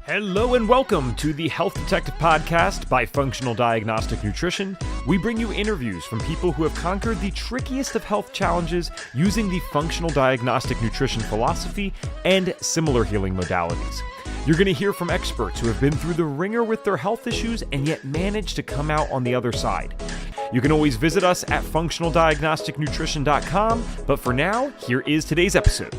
Hello and welcome to the Health Detective Podcast by Functional Diagnostic Nutrition. We bring you interviews from people who have conquered the trickiest of health challenges using the Functional Diagnostic Nutrition philosophy and similar healing modalities. You're going to hear from experts who have been through the ringer with their health issues and yet managed to come out on the other side. You can always visit us at functionaldiagnosticnutrition.com, but for now, here is today's episode.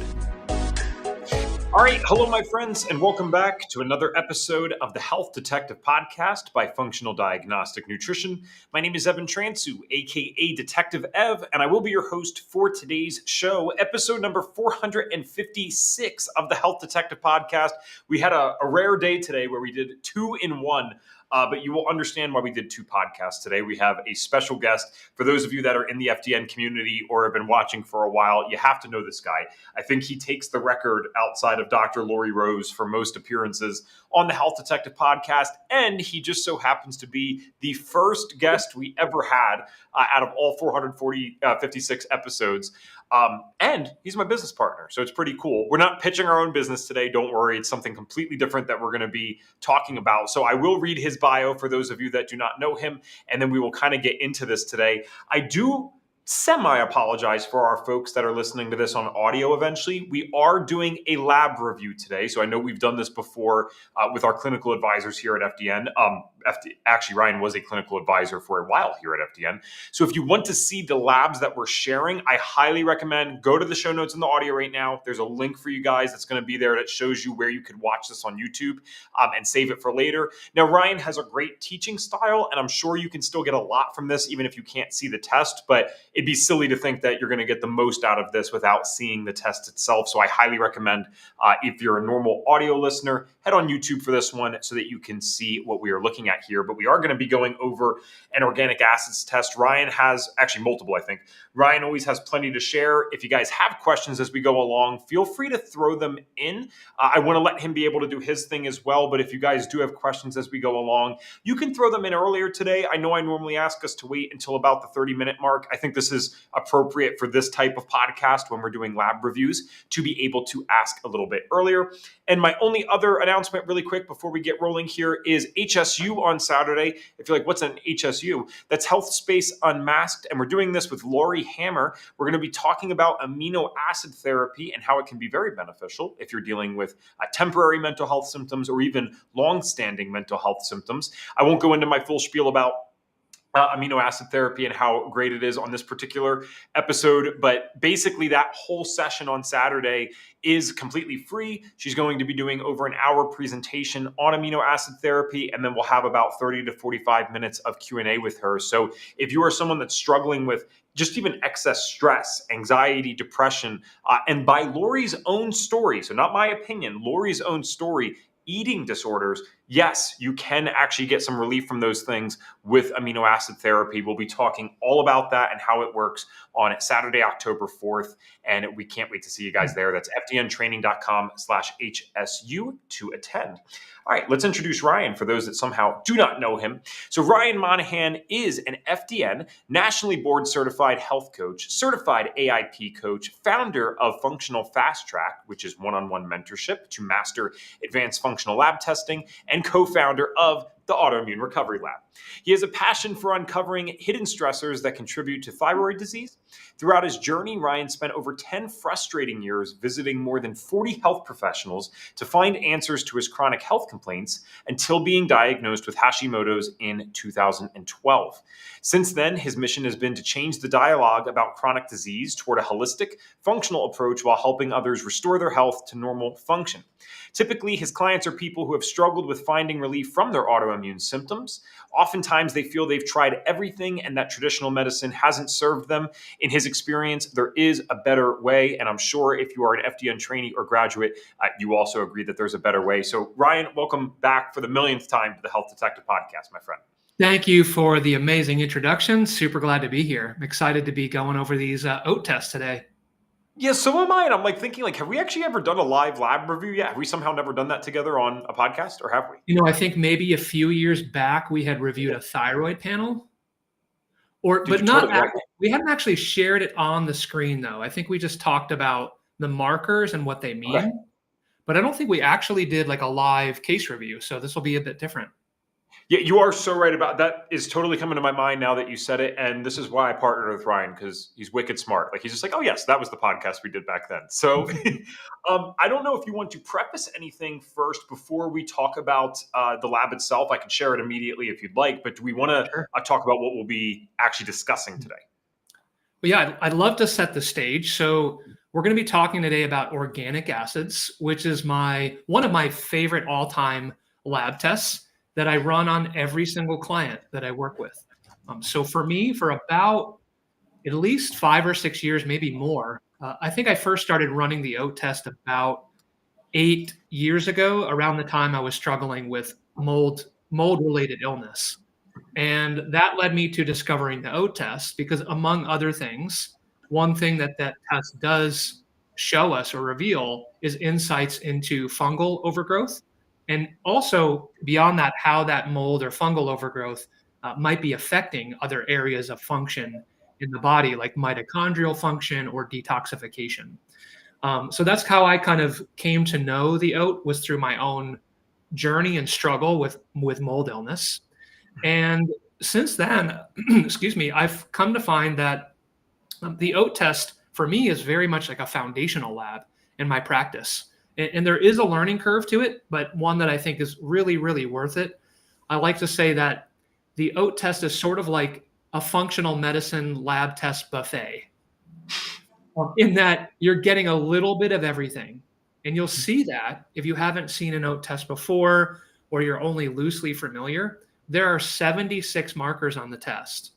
All right, hello, my friends, and welcome back to another episode of the Health Detective Podcast by Functional Diagnostic Nutrition. My name is Evan Transu, aka Detective Ev, and I will be your host for today's show, episode number 456 of the Health Detective Podcast. We had a rare day today where we did 2-in-1. But you will understand why we did 2 podcasts today. We have a special guest. For those of you that are in the FDN community or have been watching for a while, you have to know this guy. I think he takes the record outside of Dr. Lori Rose for most appearances on the Health Detective Podcast, and he just so happens to be the first guest we ever had out of all 456 episodes. And he's my business partner, so it's pretty cool. We're not pitching our own business today. Don't worry. It's something completely different that we're going to be talking about. So I will read his bio for those of you that do not know him, and then we will kind of get into this today. I do semi-apologize for our folks that are listening to this on audio eventually. We are doing a lab review today. So I know we've done this before with our clinical advisors here at FDN. Actually, Ryan was a clinical advisor for a while here at FDN. So if you want to see the labs that we're sharing, I highly recommend go to the show notes in the audio right now. There's a link for you guys that's going to be there that shows you where you could watch this on YouTube and save it for later. Now, Ryan has a great teaching style, and I'm sure you can still get a lot from this, even if you can't see the test, but it'd be silly to think that you're going to get the most out of this without seeing the test itself. So I highly recommend if you're a normal audio listener, head on YouTube for this one so that you can see what we are looking at here. But we are going to be going over an organic acids test. Ryan has actually multiple, I think. Ryan always has plenty to share. If you guys have questions as we go along, feel free to throw them in. I want to let him be able to do his thing as well. But if you guys do have questions as we go along, you can throw them in earlier today. I know I normally ask us to wait until about the 30-minute mark. I think this is appropriate for this type of podcast when we're doing lab reviews to be able to ask a little bit earlier. And my only other announcement really quick before we get rolling here is HSU on Saturday. If you're like, what's an HSU? That's Health Space Unmasked. And we're doing this with Lori Hammer. We're going to be talking about amino acid therapy and how it can be very beneficial if you're dealing with temporary mental health symptoms or even long-standing mental health symptoms. I won't go into my full spiel about amino acid therapy and how great it is on this particular episode. But basically that whole session on Saturday is completely free. She's going to be doing over an hour presentation on amino acid therapy, and then we'll have about 30 to 45 minutes of Q&A with her. So if you are someone that's struggling with just even excess stress, anxiety, depression, and by Lori's own story, so not my opinion, Lori's own story, eating disorders, yes, you can actually get some relief from those things with amino acid therapy. We'll be talking all about that and how it works on Saturday, October 4th. And we can't wait to see you guys there. That's fdntraining.com/HSU to attend. All right, let's introduce Ryan for those that somehow do not know him. So Ryan Monahan is an FDN, nationally board certified health coach, certified AIP coach, founder of Functional Fast Track, which is one-on-one mentorship to master advanced functional lab testing, and co-founder of the Autoimmune Recovery Lab. He has a passion for uncovering hidden stressors that contribute to thyroid disease. Throughout his journey, Ryan spent over 10 frustrating years visiting more than 40 health professionals to find answers to his chronic health complaints until being diagnosed with Hashimoto's in 2012. Since then, his mission has been to change the dialogue about chronic disease toward a holistic, functional approach while helping others restore their health to normal function. Typically, his clients are people who have struggled with finding relief from their autoimmune symptoms. Oftentimes, they feel they've tried everything and that traditional medicine hasn't served them. In his experience, there is a better way, and I'm sure if you are an FDN trainee or graduate, you also agree that there's a better way. So, Ryan, welcome back for the millionth time to the Health Detective Podcast, my friend. Thank you for the amazing introduction. Super glad to be here. I'm excited to be going over these OAT tests today. Yeah, so am I. And I'm thinking, have we actually ever done a live lab review yet? Have we somehow never done that together on a podcast, or have we? I think maybe a few years back we had reviewed a thyroid panel, we hadn't actually shared it on the screen though. I think we just talked about the markers and what they mean. Okay. but I don't think we actually did like a live case review. So this will be a bit different. Yeah, you are so right about that. Is totally coming to my mind now that you said it. And this is why I partnered with Ryan, because he's wicked smart. Like, he's just like, oh, yes, that was the podcast we did back then. So I don't know if you want to preface anything first before we talk about the lab itself. I can share it immediately if you'd like. But do we want to talk about what we'll be actually discussing today? Well, yeah, I'd love to set the stage. So we're going to be talking today about organic acids, which is one of my favorite all-time lab tests that I run on every single client that I work with. So for me, for about at least 5 or 6 years, maybe more, I think I first started running the oat test about 8 years ago, around the time I was struggling with mold-related illness. And that led me to discovering the oat test because, among other things, one thing that test does show us or reveal is insights into fungal overgrowth. And also, beyond that, how that mold or fungal overgrowth might be affecting other areas of function in the body, like mitochondrial function or detoxification. So that's how I kind of came to know the oat, was through my own journey and struggle with mold illness. And since then, excuse me, I've come to find that the oat test for me is very much like a foundational lab in my practice. And there is a learning curve to it, but one that I think is really, really worth it. I like to say that the oat test is sort of like a functional medicine lab test buffet, in that you're getting a little bit of everything. And you'll see that if you haven't seen an oat test before, or you're only loosely familiar, there are 76 markers on the test.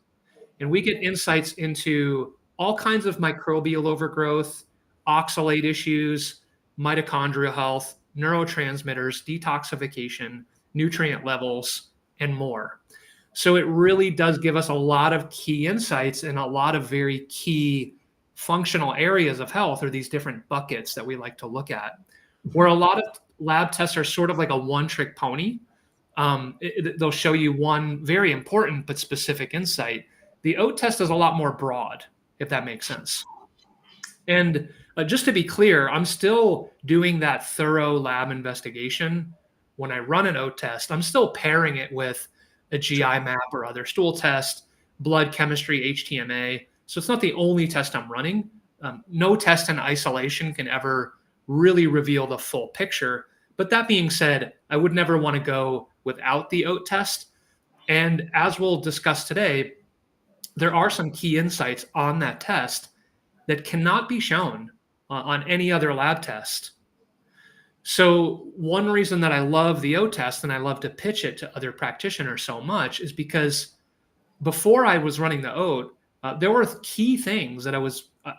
And we get insights into all kinds of microbial overgrowth, oxalate issues, mitochondrial health, neurotransmitters, detoxification, nutrient levels, and more. So it really does give us a lot of key insights and a lot of very key functional areas of health, or these different buckets that we like to look at, where a lot of lab tests are sort of like a one-trick pony. They'll show you one very important but specific insight. The oat test is a lot more broad, if that makes sense. And just to be clear, I'm still doing that thorough lab investigation. When I run an oat test, I'm still pairing it with a GI map or other stool test, blood chemistry, HTMA. So it's not the only test I'm running. No test in isolation can ever really reveal the full picture. But that being said, I would never want to go without the oat test. And as we'll discuss today, there are some key insights on that test that cannot be shown on any other lab test. So one reason that I love the oat test and I love to pitch it to other practitioners so much is because before I was running the oat, there were key things that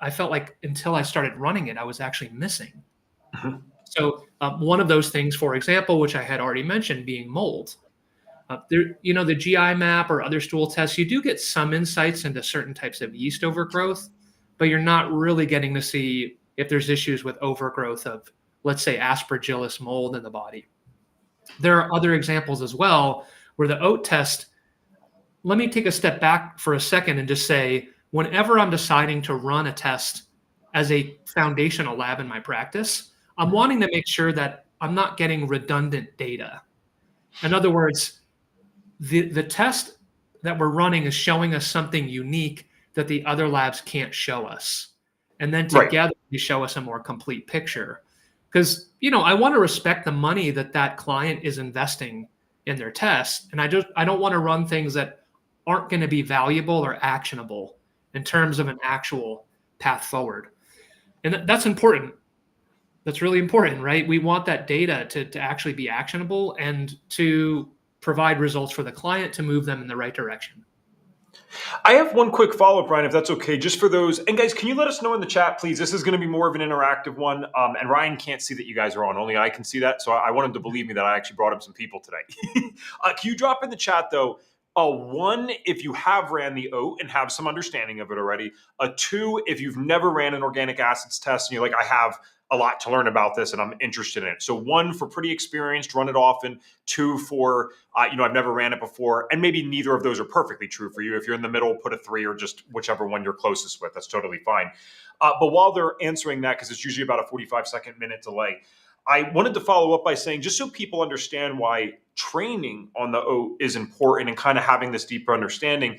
I felt like until I started running it, I was actually missing. Mm-hmm. So one of those things, for example, which I had already mentioned, being mold. The GI map or other stool tests, you do get some insights into certain types of yeast overgrowth, but you're not really getting to see if there's issues with overgrowth of, let's say, aspergillus mold in the body. There are other examples as well where the oat test, let me take a step back for a second and just say, whenever I'm deciding to run a test as a foundational lab in my practice, I'm wanting to make sure that I'm not getting redundant data. In other words, the test that we're running is showing us something unique that the other labs can't show us. And then together they show us a more complete picture. Because, I want to respect the money that client is investing in their test. And I don't want to run things that aren't going to be valuable or actionable in terms of an actual path forward. And that's important. That's really important, right? We want that data to actually be actionable and to provide results for the client to move them in the right direction. I have one quick follow-up, Ryan, if that's okay, just for those. And guys, can you let us know in the chat, please? This is going to be more of an interactive one. And Ryan can't see that you guys are on. Only I can see that. So I want him to believe me that I actually brought him some people today. Can you drop in the chat, though? 1, if you have ran the oat and have some understanding of it already. 2, if you've never ran an organic acids test and you're like, I have a lot to learn about this and I'm interested in it. So 1 for pretty experienced, run it often. 2 for, I've never ran it before. And maybe neither of those are perfectly true for you. If you're in the middle, put a 3 or just whichever one you're closest with. That's totally fine. But while they're answering that, because it's usually about a 45-minute delay, I wanted to follow up by saying, just so people understand why training on the oat is important and kind of having this deeper understanding,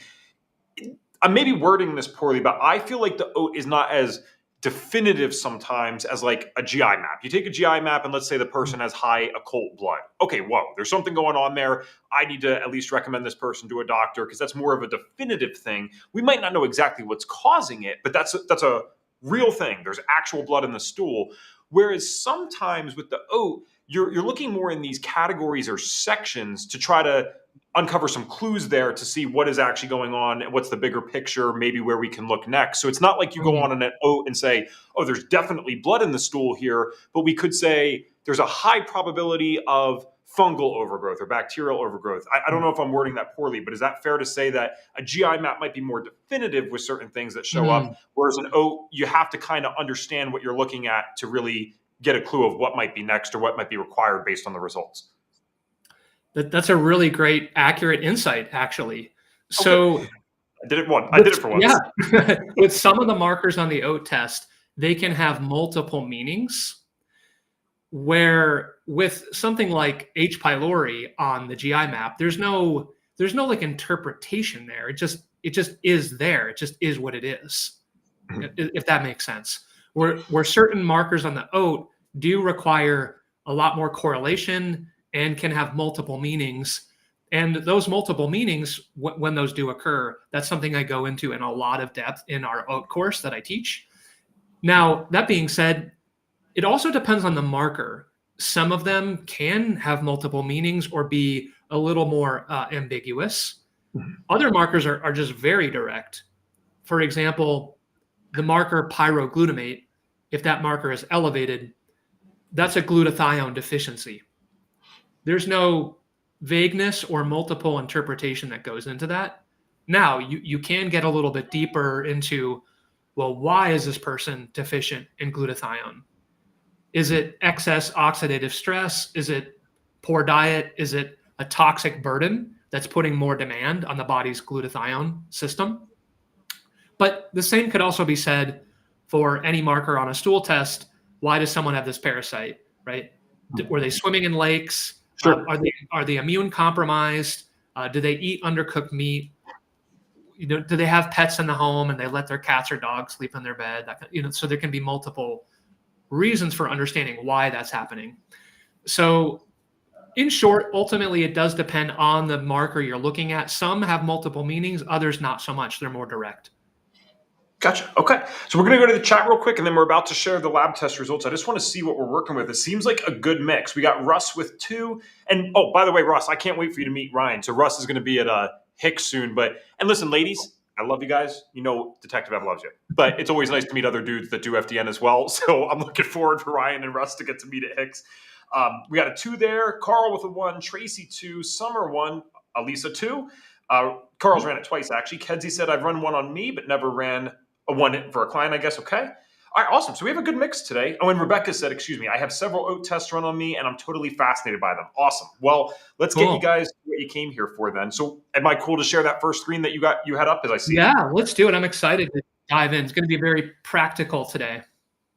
I'm maybe wording this poorly, but I feel like the oat is not as definitive sometimes as like a GI map. You take a GI map and let's say the person has high occult blood. Okay, whoa, there's something going on there. I need to at least recommend this person to a doctor because that's more of a definitive thing. We might not know exactly what's causing it, but that's a real thing. There's actual blood in the stool. Whereas sometimes with the oat, you're looking more in these categories or sections to try to uncover some clues there to see what is actually going on and what's the bigger picture, maybe where we can look next. So it's not like you go on an oat and say, oh, there's definitely blood in the stool here, but we could say there's a high probability of fungal overgrowth or bacterial overgrowth. I don't know if I'm wording that poorly, but is that fair to say that a GI map might be more definitive with certain things that show up, whereas an oat, you have to kind of understand what you're looking at to really get a clue of what might be next or what might be required based on the results? That's a really great, accurate insight, actually. So I did it for once. Yeah. With some of the markers on the oat test, they can have multiple meanings, where with something like H. pylori on the GI map, there's no like interpretation there. It just is there. It just is what it is, if that makes sense. Where certain markers on the oat do require a lot more correlation and can have multiple meanings. And those multiple meanings, when those do occur, that's something I go into in a lot of depth in our oat course that I teach. Now, that being said, it also depends on the marker. Some of them can have multiple meanings or be a little more ambiguous. Other markers are just very direct. For example, the marker pyroglutamate, if that marker is elevated, that's a glutathione deficiency. There's no vagueness or multiple interpretation that goes into that. Now, you can get a little bit deeper into, well, why is this person deficient in glutathione? Is it excess oxidative stress? Is it poor diet? Is it a toxic burden that's putting more demand on the body's glutathione system? But the same could also be said for any marker on a stool test. Why does someone have this parasite, right? Were they swimming in lakes? Sure. Are they immune compromised? Do they eat undercooked meat? Do they have pets in the home and they let their cats or dogs sleep in their bed? So there can be multiple reasons for understanding why that's happening. So in short, ultimately, it does depend on the marker you're looking at. Some have multiple meanings, others not so much. They're more direct. Gotcha. Okay. So we're going to go to the chat real quick, and then we're about to share the lab test results. I just want to see what we're working with. It seems like a good mix. We got Russ with 2. And, oh, by the way, Russ, I can't wait for you to meet Ryan. So Russ is going to be at Hicks soon. And listen, ladies, I love you guys. You know Detective Ev loves you. But it's always nice to meet other dudes that do FDN as well. So I'm looking forward for Ryan and Russ to get to meet at Hicks. We got a 2 there. Carl with a 1. Tracy 2. Summer 1. Elisa 2. Carl's ran it twice, actually. Kedzie said, I've run one on me, but never ran a one for a client, I guess. Okay. All right, awesome. So we have a good mix today. Oh, and Rebecca said, I have several oat tests run on me, and I'm totally fascinated by them. Awesome. Well, let's get you guys what you came here for then. So am I cool to share that first screen that you had up as I see? Yeah, let's do it. I'm excited to dive in. It's going to be very practical today.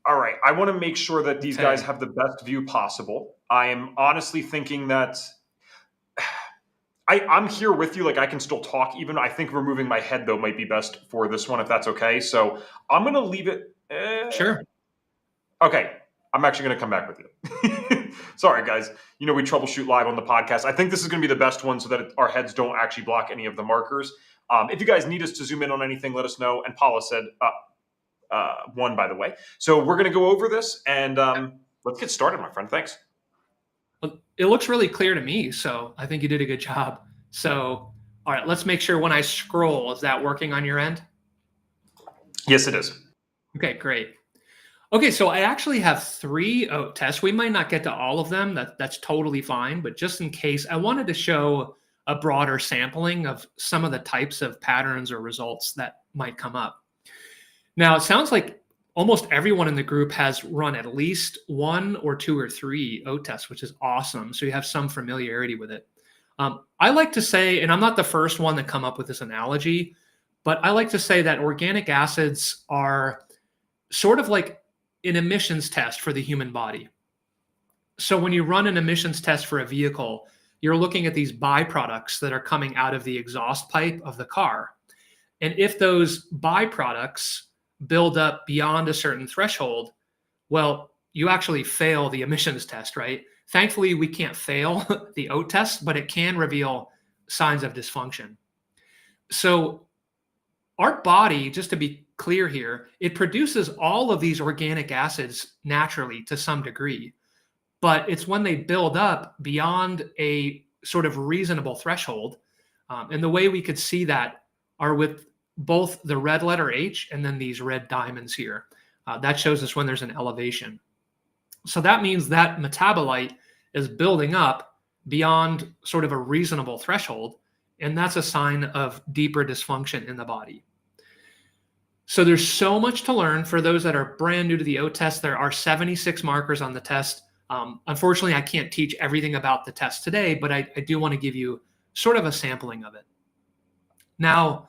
All right. I want to make sure that these guys have the best view possible. I am honestly thinking that I'm here with you. Like, I can still talk even. I think removing my head, though, might be best for this one, if that's okay. So I'm going to leave it. Sure. Okay. I'm actually going to come back with you. Sorry, guys. We troubleshoot live on the podcast. I think this is going to be the best one so that our heads don't actually block any of the markers. If you guys need us to zoom in on anything, let us know. And Paula said 1, by the way. So we're going to go over this, and let's get started, my friend. Thanks. It looks really clear to me, so I think you did a good job. So, all right, let's make sure when I scroll, is that working on your end? Yes, it is. Okay, great. Okay, so I actually have 3 oat tests. We might not get to all of them. That's totally fine, but just in case, I wanted to show a broader sampling of some of the types of patterns or results that might come up. Now, it sounds like almost everyone in the group has run at least 1 or 2 or 3 oat tests, which is awesome. So you have some familiarity with it. I like to say, and I'm not the first one to come up with this analogy, but I like to say that organic acids are sort of like an emissions test for the human body. So when you run an emissions test for a vehicle, you're looking at these byproducts that are coming out of the exhaust pipe of the car. And if those byproducts build up beyond a certain threshold, well, you actually fail the emissions test, right? Thankfully, we can't fail the OAT test, but it can reveal signs of dysfunction. So our body, just to be clear here, it produces all of these organic acids naturally to some degree, but it's when they build up beyond a sort of reasonable threshold. And the way we could see that are with both the red letter H and then these red diamonds here. That shows us when there's an elevation. So that means that metabolite is building up beyond sort of a reasonable threshold, and that's a sign of deeper dysfunction in the body. So there's so much to learn for those that are brand new to the OAT test. There are 76 markers on the test. Unfortunately, I can't teach everything about the test today, but I do want to give you sort of a sampling of it. Now,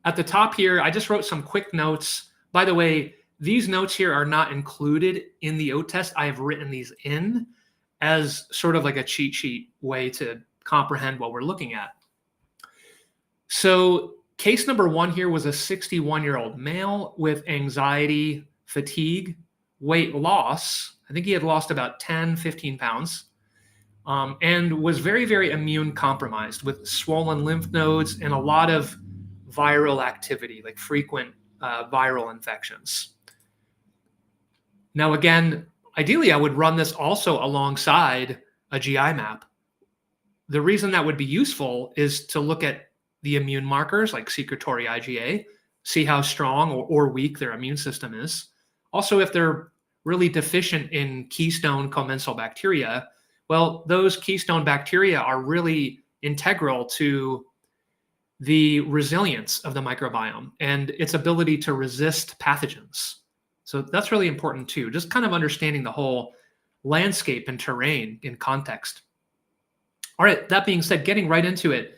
at the top here, I just wrote some quick notes. By the way, these notes here are not included in the OAT test. I have written these in as sort of like a cheat sheet way to comprehend what we're looking at. So case number 1 here was a 61-year-old male with anxiety, fatigue, weight loss. I think he had lost about 10, 15 pounds, and was very, very immune compromised with swollen lymph nodes and a lot of viral activity, like frequent viral infections. Now, again, ideally, I would run this also alongside a GI map. The reason that would be useful is to look at the immune markers like secretory IgA, see how strong or weak their immune system is. Also, if they're really deficient in keystone commensal bacteria, well, those keystone bacteria are really integral to the resilience of the microbiome and its ability to resist pathogens. So that's really important too, just kind of understanding the whole landscape and terrain in context. All right, that being said, getting right into it,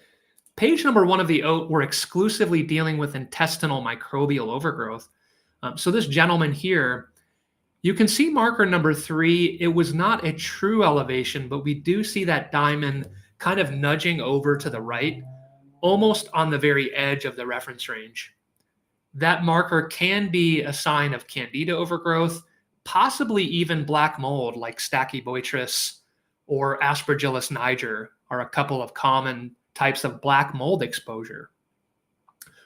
page number 1 of the OAT, we're exclusively dealing with intestinal microbial overgrowth. So this gentleman here, you can see marker number 3, it was not a true elevation, but we do see that diamond kind of nudging over to the right, almost on the very edge of the reference range. That marker can be a sign of candida overgrowth, possibly even black mold like Stachybotrys or Aspergillus niger are a couple of common types of black mold exposure.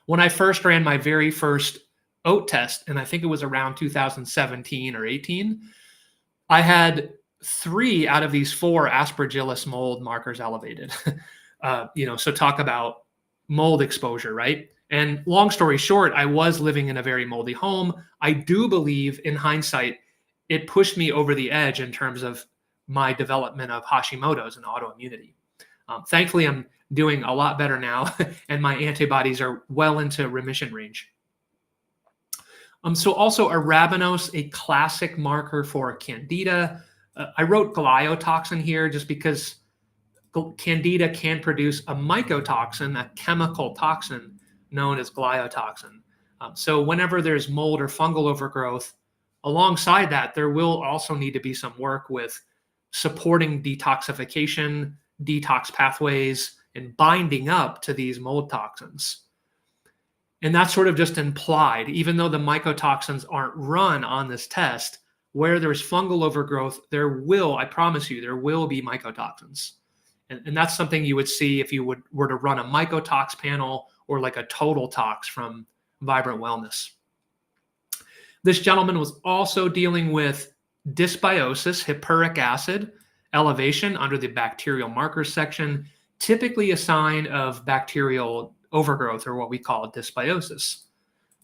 When I first ran my very first OAT test, and I think it was around 2017 or 18, I had 3 out of these 4 Aspergillus mold markers elevated. So talk about mold exposure, right? And long story short, I was living in a very moldy home. I do believe, in hindsight, it pushed me over the edge in terms of my development of Hashimoto's and autoimmunity. Thankfully, I'm doing a lot better now, and my antibodies are well into remission range. So also arabinose, a classic marker for candida. I wrote gliotoxin here just because candida can produce a mycotoxin, a chemical toxin known as gliotoxin. So whenever there's mold or fungal overgrowth, alongside that, there will also need to be some work with supporting detoxification, detox pathways, and binding up to these mold toxins. And that's sort of just implied, even though the mycotoxins aren't run on this test, where there's fungal overgrowth, there will, I promise you, there will be mycotoxins. And that's something you would see if you were to run a mycotox panel or like a total tox from Vibrant Wellness. This gentleman was also dealing with dysbiosis, hippuric acid elevation under the bacterial markers section, typically a sign of bacterial overgrowth or what we call dysbiosis.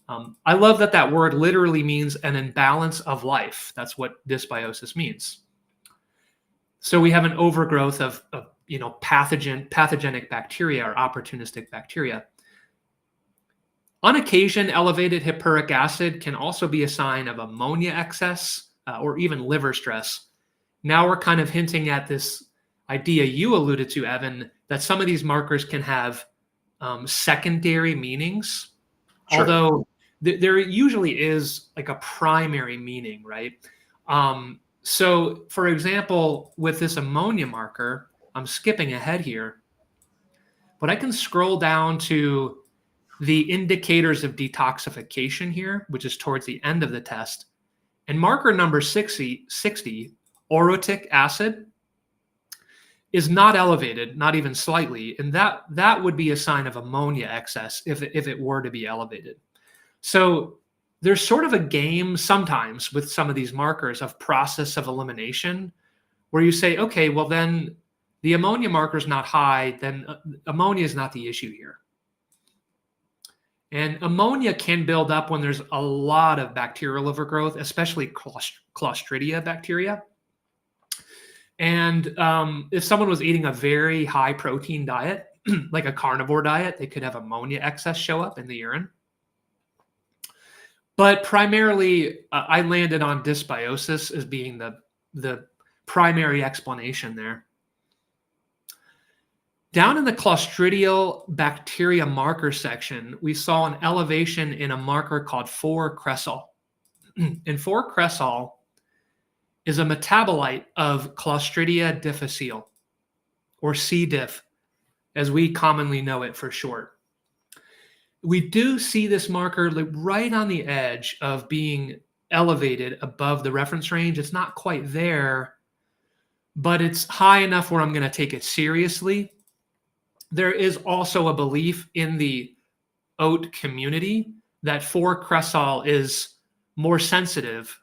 I love that word literally means an imbalance of life. That's what dysbiosis means. So we have an overgrowth of pathogenic bacteria or opportunistic bacteria. On occasion, elevated hippuric acid can also be a sign of ammonia excess or even liver stress. Now we're kind of hinting at this idea you alluded to, Evan, that some of these markers can have secondary meanings, sure. Although there usually is like a primary meaning, right? So, for example, with this ammonia marker, I'm skipping ahead here, but I can scroll down to the indicators of detoxification here, which is towards the end of the test. And marker number 60, orotic acid, is not elevated, not even slightly. And that would be a sign of ammonia excess if it were to be elevated. So there's sort of a game sometimes with some of these markers of process of elimination where you say, okay, well then the ammonia marker is not high, then ammonia is not the issue here. And ammonia can build up when there's a lot of bacterial overgrowth, especially Clostridia bacteria. And if someone was eating a very high protein diet, like a carnivore diet, they could have ammonia excess show up in the urine. But primarily, I landed on dysbiosis as being the primary explanation there. Down in the Clostridial bacteria marker section, we saw an elevation in a marker called 4-cresol. And 4-cresol is a metabolite of Clostridia difficile, or C. diff, as we commonly know it for short. We do see this marker right on the edge of being elevated above the reference range. It's not quite there, but it's high enough where I'm going to take it seriously. There is also a belief in the oat community that 4-cresol is more sensitive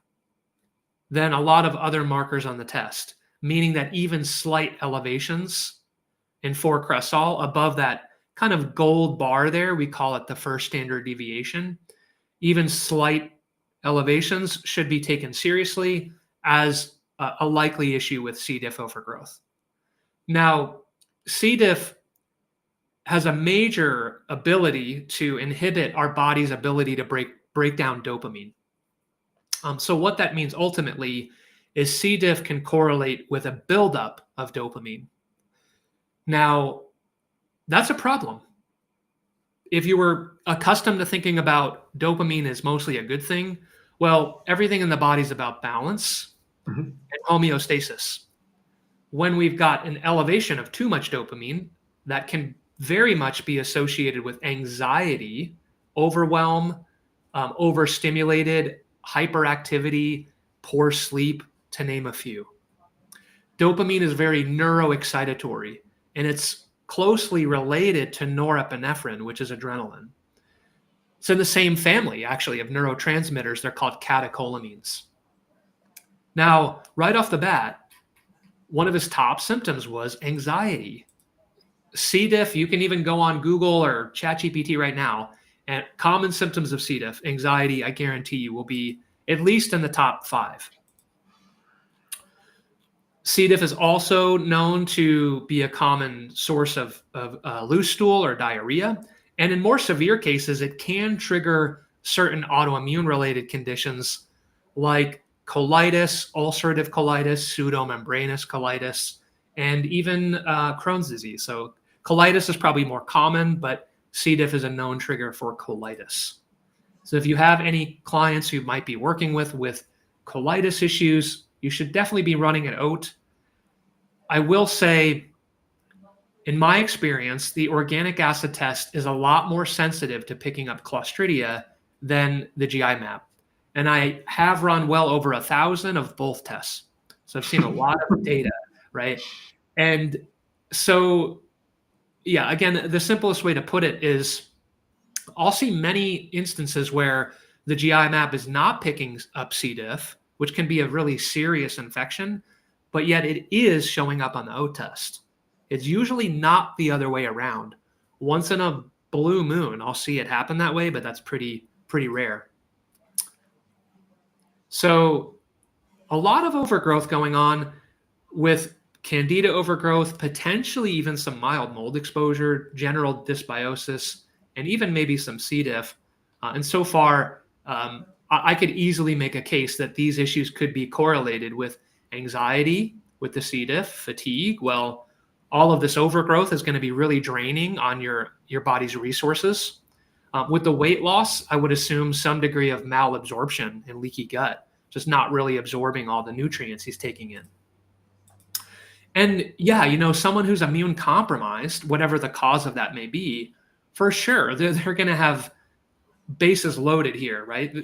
than a lot of other markers on the test, meaning that even slight elevations in 4-cresol above that kind of gold bar there, we call it the first standard deviation, even slight elevations should be taken seriously as a likely issue with C. diff overgrowth. Now, C. diff has a major ability to inhibit our body's ability to break down dopamine. So what that means ultimately is C. diff can correlate with a buildup of dopamine. Now, that's a problem. If you were accustomed to thinking about dopamine as mostly a good thing, well, everything in the body is about balance and homeostasis. When we've got an elevation of too much dopamine, that can very much be associated with anxiety, overwhelm, overstimulated, hyperactivity, poor sleep, to name a few. Dopamine is very neuroexcitatory, and it's closely related to norepinephrine, which is adrenaline. It's in the same family, actually, of neurotransmitters. They're called catecholamines. Now, right off the bat, one of his top symptoms was anxiety. C. diff, you can even go on Google or ChatGPT right now, and common symptoms of C. diff, anxiety, I guarantee you, will be at least in the top 5. C. diff is also known to be a common source of loose stool or diarrhea. And in more severe cases, it can trigger certain autoimmune-related conditions like colitis, ulcerative colitis, pseudomembranous colitis, and even Crohn's disease. So colitis is probably more common, but C. diff is a known trigger for colitis. So if you have any clients who might be working with colitis issues, you should definitely be running an oat. I will say, in my experience, the organic acid test is a lot more sensitive to picking up Clostridia than the GI map. And I have run well over 1,000 of both tests. So I've seen a lot of data, right? And so, yeah, again, the simplest way to put it is I'll see many instances where the GI map is not picking up C. diff, which can be a really serious infection, but yet it is showing up on the oat test. It's usually not the other way around. Once in a blue moon, I'll see it happen that way, but that's pretty rare. So a lot of overgrowth going on with candida overgrowth, potentially even some mild mold exposure, general dysbiosis, and even maybe some C. diff. And so far, I could easily make a case that these issues could be correlated with anxiety, with the C. diff, fatigue. Well, all of this overgrowth is going to be really draining on your body's resources. With the weight loss, I would assume some degree of malabsorption and leaky gut, just not really absorbing all the nutrients he's taking in. And yeah, someone who's immune compromised, whatever the cause of that may be, for sure, they're going to have bases loaded here, right?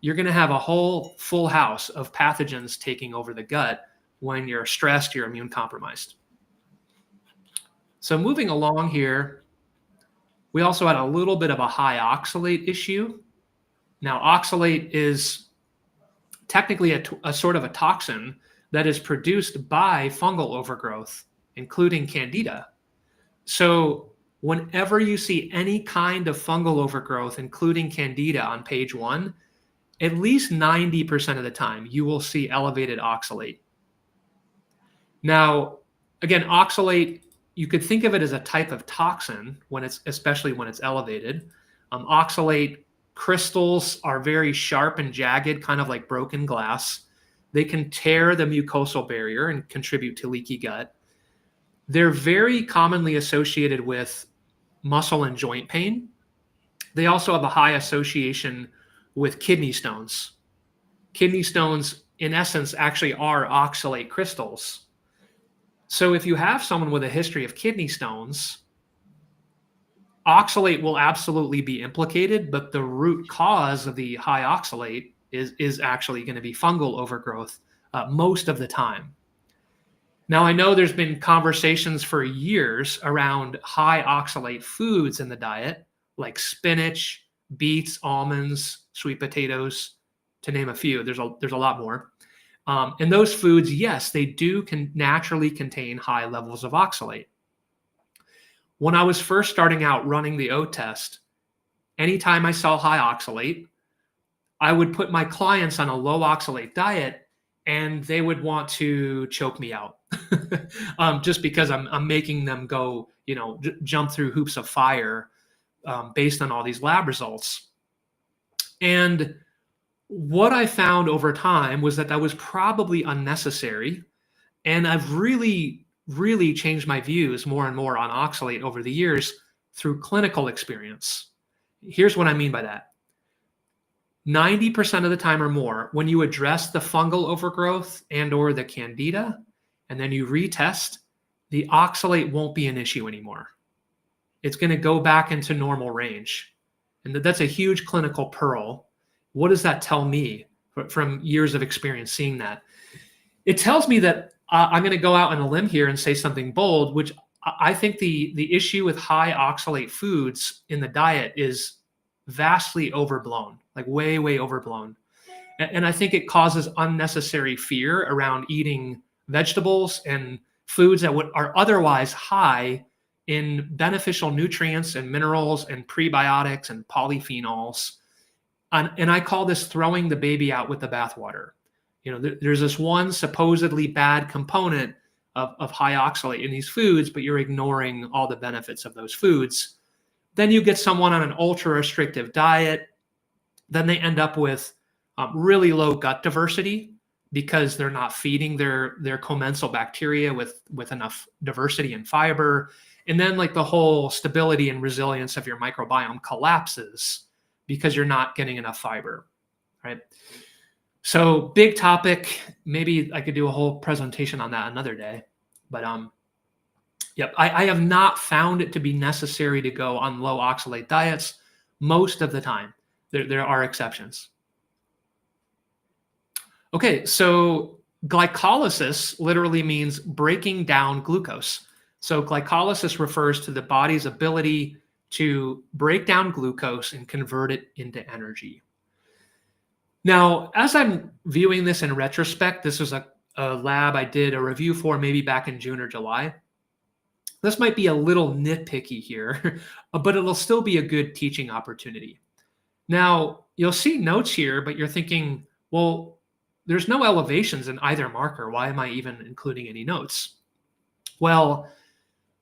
You're going to have a whole full house of pathogens taking over the gut when you're stressed, you're immune compromised. So moving along here, we also had a little bit of a high oxalate issue. Now, oxalate is technically a sort of a toxin that is produced by fungal overgrowth, including candida. So whenever you see any kind of fungal overgrowth, including candida on page 1, at least 90% of the time, you will see elevated oxalate. Now, again, oxalate, you could think of it as a type of toxin especially when it's elevated. Oxalate crystals are very sharp and jagged, kind of like broken glass. They can tear the mucosal barrier and contribute to leaky gut. They're very commonly associated with muscle and joint pain. They also have a high association with kidney stones. Kidney stones, in essence, actually are oxalate crystals. So if you have someone with a history of kidney stones, oxalate will absolutely be implicated, but the root cause of the high oxalate is actually going to be fungal overgrowth most of the time. Now, I know there's been conversations for years around high oxalate foods in the diet, like spinach, beets, almonds, sweet potatoes, to name a few. There's a lot more. And those foods, yes, they do naturally contain high levels of oxalate. When I was first starting out running the O test, anytime I saw high oxalate, I would put my clients on a low oxalate diet and they would want to choke me out just because I'm making them go, jump through hoops of fire based on all these lab results. And what I found over time was that was probably unnecessary. And I've really, really changed my views more and more on oxalate over the years through clinical experience. Here's what I mean by that. 90% of the time or more, when you address the fungal overgrowth and or the candida, and then you retest, the oxalate won't be an issue anymore. It's going to go back into normal range. And that's a huge clinical pearl. What does that tell me from years of experience seeing that? It tells me that I'm going to go out on a limb here and say something bold, which I think the issue with high oxalate foods in the diet is vastly overblown, like way, way overblown. And I think it causes unnecessary fear around eating vegetables and foods that are otherwise high in beneficial nutrients and minerals and prebiotics and polyphenols. And I call this throwing the baby out with the bathwater. There's this one supposedly bad component of high oxalate in these foods, but you're ignoring all the benefits of those foods. Then you get someone on an ultra restrictive diet. Then they end up with really low gut diversity because they're not feeding their commensal bacteria with enough diversity and fiber. And then like the whole stability and resilience of your microbiome collapses because you're not getting enough fiber, right? So big topic. Maybe I could do a whole presentation on that another day. But yep, I have not found it to be necessary to go on low oxalate diets most of the time. There are exceptions. Okay, so glycolysis literally means breaking down glucose. So glycolysis refers to the body's ability to break down glucose and convert it into energy. Now, as I'm viewing this in retrospect, this was a lab I did a review for maybe back in June or July. This might be a little nitpicky here, but it'll still be a good teaching opportunity. Now, you'll see notes here, but you're thinking, well, there's no elevations in either marker. Why am I even including any notes? Well,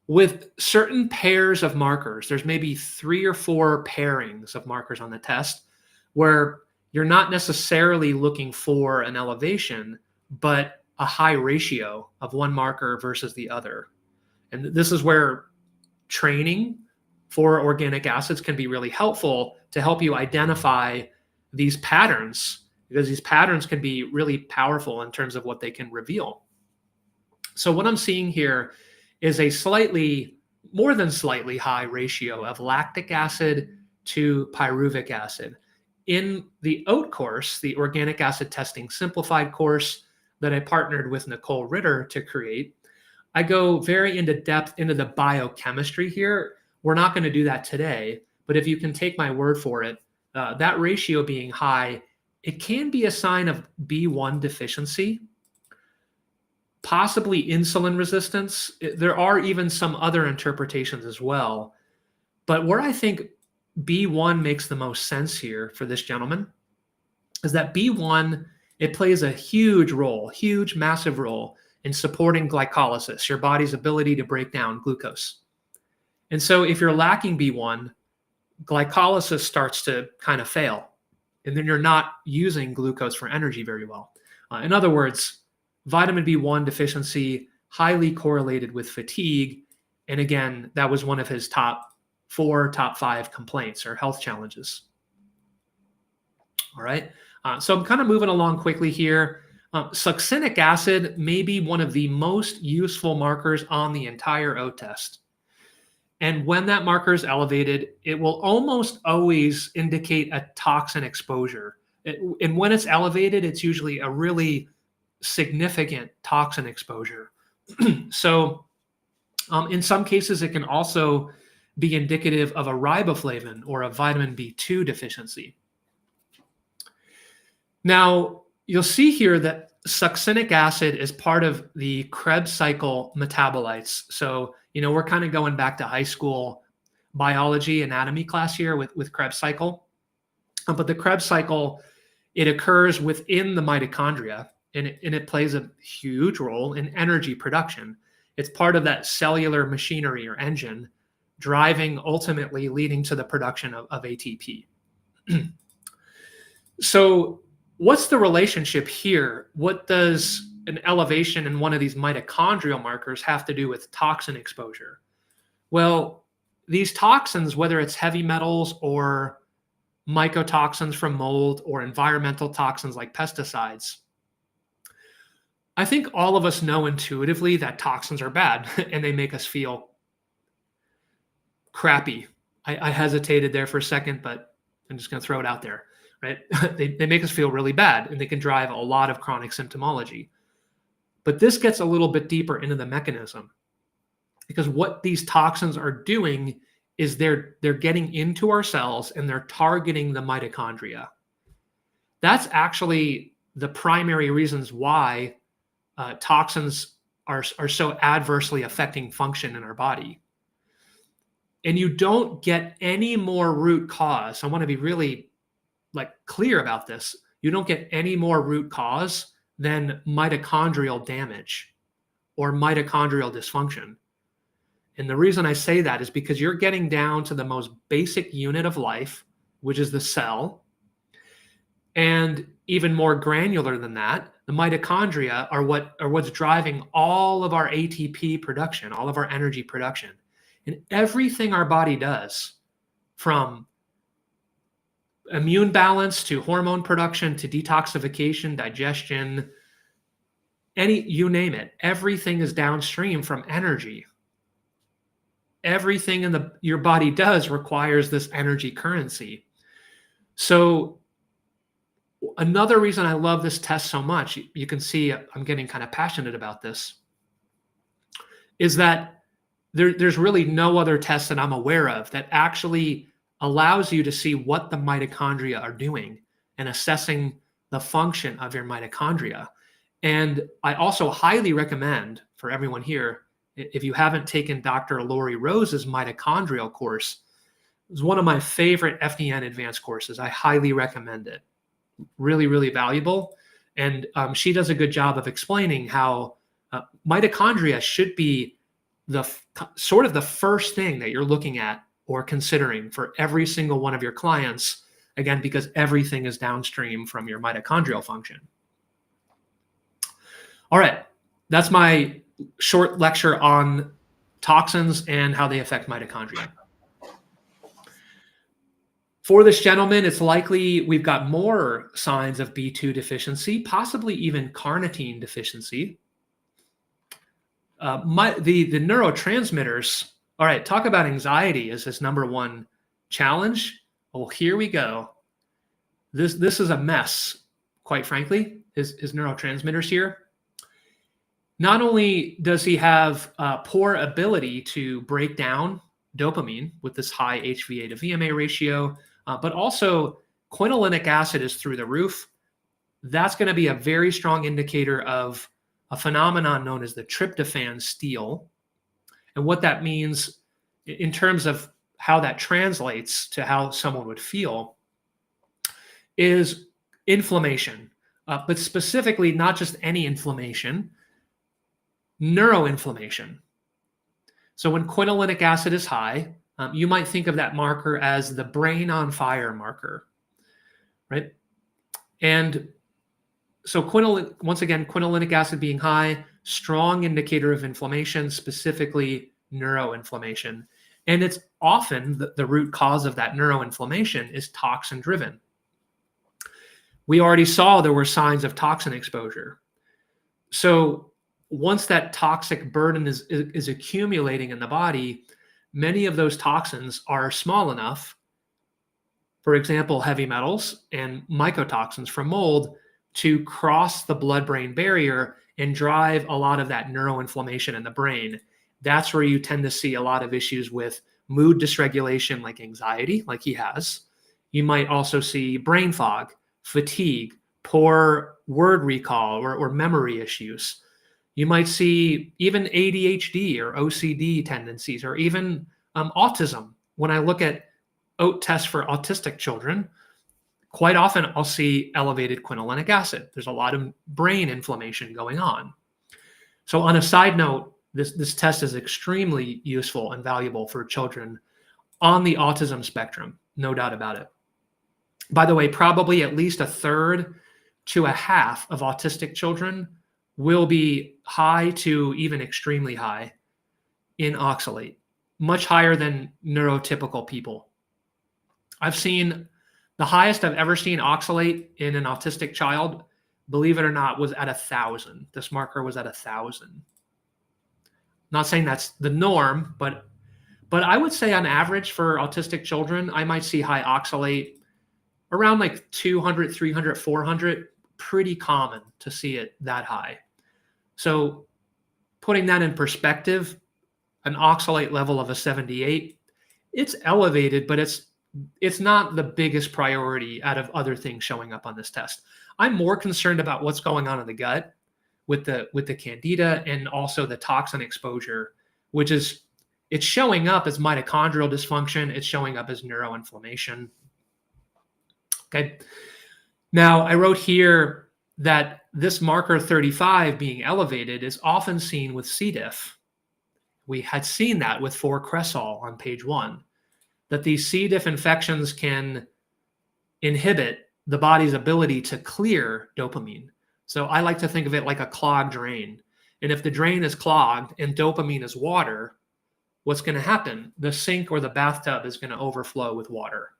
with certain pairs of markers, there's maybe 3 or 4 pairings of markers on the test where you're not necessarily looking for an elevation, but a high ratio of one marker versus the other. And this is where training for organic acids can be really helpful to help you identify these patterns because these patterns can be really powerful in terms of what they can reveal. So what I'm seeing here is a more than slightly high ratio of lactic acid to pyruvic acid. In the OAT course, the Organic Acid Testing Simplified course that I partnered with Nicole Ritter to create, I go very into depth into the biochemistry here. We're not going to do that today, but if you can take my word for it, that ratio being high, it can be a sign of B1 deficiency, possibly insulin resistance. There are even some other interpretations as well. But where I think B1 makes the most sense here for this gentleman is that B1, it plays a huge, massive role in supporting glycolysis, your body's ability to break down glucose. And so if you're lacking B1, glycolysis starts to kind of fail, and then you're not using glucose for energy very well. In other words, vitamin B1 deficiency highly correlated with fatigue. And again, that was one of his top 5 complaints or health challenges. All right. So I'm kind of moving along quickly here. Succinic acid may be one of the most useful markers on the entire OAT test. And when that marker is elevated, it will almost always indicate a toxin exposure. And when it's elevated, it's usually a really significant toxin exposure. So in some cases, it can also be indicative of a riboflavin or a vitamin B2 deficiency. Now, you'll see here that succinic acid is part of the Krebs cycle metabolites. So, we're kind of going back to high school biology anatomy class here with Krebs cycle. But the Krebs cycle, it occurs within the mitochondria, and it plays a huge role in energy production. It's part of that cellular machinery or engine driving, ultimately leading to the production of ATP. So what's the relationship here? What does an elevation in one of these mitochondrial markers have to do with toxin exposure? Well, these toxins, whether it's heavy metals or mycotoxins from mold or environmental toxins like pesticides, I think all of us know intuitively that toxins are bad and they make us feel crappy. I hesitated there for a second, but I'm just going to throw it out there, right? They make us feel really bad, and they can drive a lot of chronic symptomology. But this gets a little bit deeper into the mechanism, because what these toxins are doing is they're getting into our cells and they're targeting the mitochondria. That's actually the primary reasons why toxins are so adversely affecting function in our body. And you don't get any more root cause. I want to be really clear about this. You don't get any more root cause than mitochondrial damage or mitochondrial dysfunction. And the reason I say that is because you're getting down to the most basic unit of life, which is the cell. And even more granular than that, the mitochondria are what's driving all of our ATP production, all of our energy production. And everything our body does, from immune balance to hormone production to detoxification, digestion, you name it, everything is downstream from energy. Everything your body does requires this energy currency. So another reason I love this test so much, you can see I'm getting kind of passionate about this, is that there's really no other test that I'm aware of that actually allows you to see what the mitochondria are doing and assessing the function of your mitochondria. And I also highly recommend for everyone here, if you haven't taken Dr. Lori Rose's mitochondrial course, it's one of my favorite FDN advanced courses. I highly recommend it. Really, really valuable. And she does a good job of explaining how mitochondria should be the first thing that you're looking at or considering for every single one of your clients, again, because everything is downstream from your mitochondrial function. All right, that's my short lecture on toxins and how they affect mitochondria. For this gentleman, it's likely we've got more signs of B2 deficiency, possibly even carnitine deficiency. The neurotransmitters. All right, talk about anxiety as his number one challenge. Well, here we go. This is a mess, quite frankly, his neurotransmitters here. Not only does he have poor ability to break down dopamine with this high HVA to VMA ratio, but also quinolinic acid is through the roof. That's going to be a very strong indicator of a phenomenon known as the tryptophan steal. And what that means in terms of how that translates to how someone would feel is inflammation, but specifically not just any inflammation, neuroinflammation. So when quinolinic acid is high, you might think of that marker as the brain on fire marker, right? And so once again, quinolinic acid being high, strong indicator of inflammation, specifically neuroinflammation. And it's often the root cause of that neuroinflammation is toxin driven. We already saw there were signs of toxin exposure. So once that toxic burden is accumulating in the body, many of those toxins are small enough, for example, heavy metals and mycotoxins from mold, to cross the blood-brain barrier and drive a lot of that neuroinflammation in the brain. That's where you tend to see a lot of issues with mood dysregulation, like anxiety, like he has. You might also see brain fog, fatigue, poor word recall or memory issues. You might see even ADHD or OCD tendencies, or even autism. When I look at OAT tests for autistic children, quite often I'll see elevated quinolinic acid. There's a lot of brain inflammation going on. So on a side note, this test is extremely useful and valuable for children on the autism spectrum, no doubt about it. By the way, probably at least 1/3 to a half of autistic children will be high to even extremely high in oxalate, much higher than neurotypical people. I've seen the highest I've ever seen oxalate in an autistic child, believe it or not, was at 1,000. This marker was at 1,000. Not saying that's the norm, but I would say on average for autistic children, I might see high oxalate around like 200, 300, 400, pretty common to see it that high. So putting that in perspective, an oxalate level of a 78, it's elevated, but it's not the biggest priority out of other things showing up on this test. I'm more concerned about what's going on in the gut with the candida and also the toxin exposure, which is, it's showing up as mitochondrial dysfunction. It's showing up as neuroinflammation. Okay. Now I wrote here that this marker 35 being elevated is often seen with C. diff. We had seen that with 4-cresol on page 1, that these C. diff infections can inhibit the body's ability to clear dopamine. So I like to think of it like a clogged drain. And if the drain is clogged and dopamine is water, what's going to happen? The sink or the bathtub is going to overflow with water.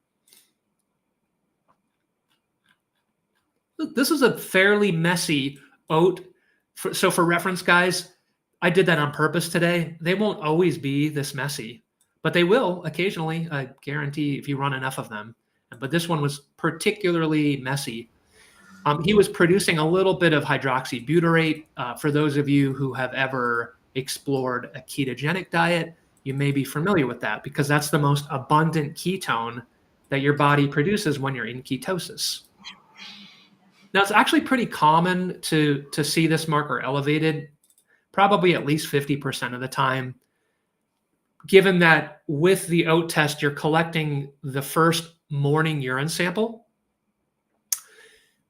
This is a fairly messy oat. So for reference, guys, I did that on purpose today. They won't always be this messy, but they will occasionally, I guarantee, if you run enough of them. But this one was particularly messy. He was producing a little bit of hydroxybutyrate. For those of you who have ever explored a ketogenic diet, you may be familiar with that because that's the most abundant ketone that your body produces when you're in ketosis. Now, it's actually pretty common to see this marker elevated, probably at least 50% of the time, given that with the OAT test, you're collecting the first morning urine sample.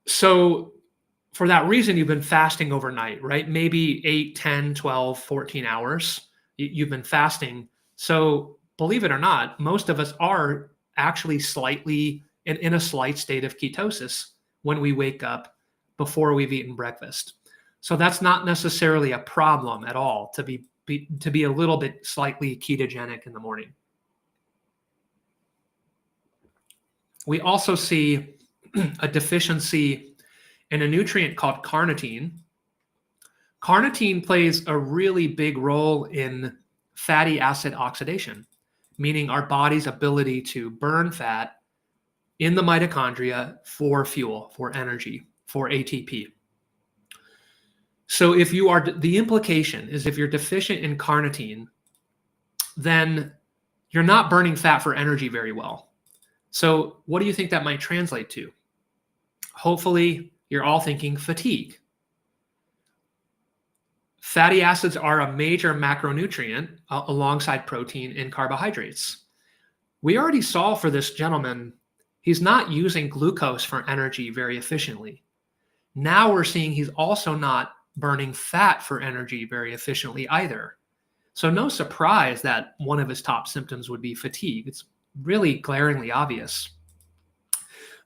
So for that reason, you've been fasting overnight, right? Maybe 8, 10, 12, 14 hours. You've been fasting. So believe it or not, most of us are actually slightly in a slight state of ketosis when we wake up before we've eaten breakfast. So that's not necessarily a problem at all to be a little bit slightly ketogenic in the morning. We also see a deficiency in a nutrient called carnitine. Carnitine plays a really big role in fatty acid oxidation, meaning our body's ability to burn fat in the mitochondria for fuel, for energy, for ATP. So if you are, the implication is if you're deficient in carnitine, then you're not burning fat for energy very well. So what do you think that might translate to? Hopefully, you're all thinking fatigue. Fatty acids are a major macronutrient alongside protein and carbohydrates. We already saw for this gentleman, he's not using glucose for energy very efficiently. Now we're seeing he's also not burning fat for energy very efficiently either. So no surprise that one of his top symptoms would be fatigue. It's really glaringly obvious.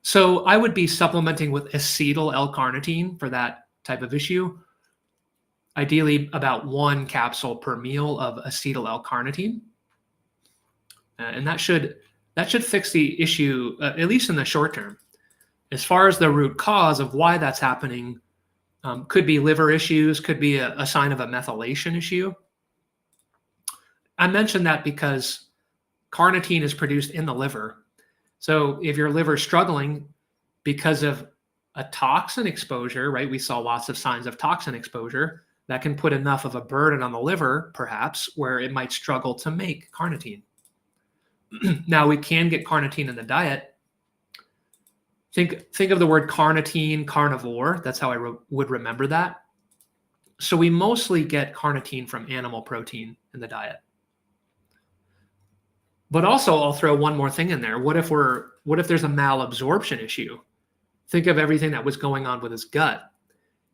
So I would be supplementing with acetyl L-carnitine for that type of issue. Ideally about 1 capsule per meal of acetyl L-carnitine. And that should fix the issue, at least in the short term. As far as the root cause of why that's happening, could be liver issues, could be a sign of a methylation issue. I mention that because carnitine is produced in the liver. So if your liver is struggling because of a toxin exposure, right? We saw lots of signs of toxin exposure that can put enough of a burden on the liver, perhaps, where it might struggle to make carnitine. Now, we can get carnitine in the diet. Think of the word carnitine, carnivore. That's how I would remember that. So we mostly get carnitine from animal protein in the diet. But also, I'll throw one more thing in there. What if there's a malabsorption issue? Think of everything that was going on with his gut.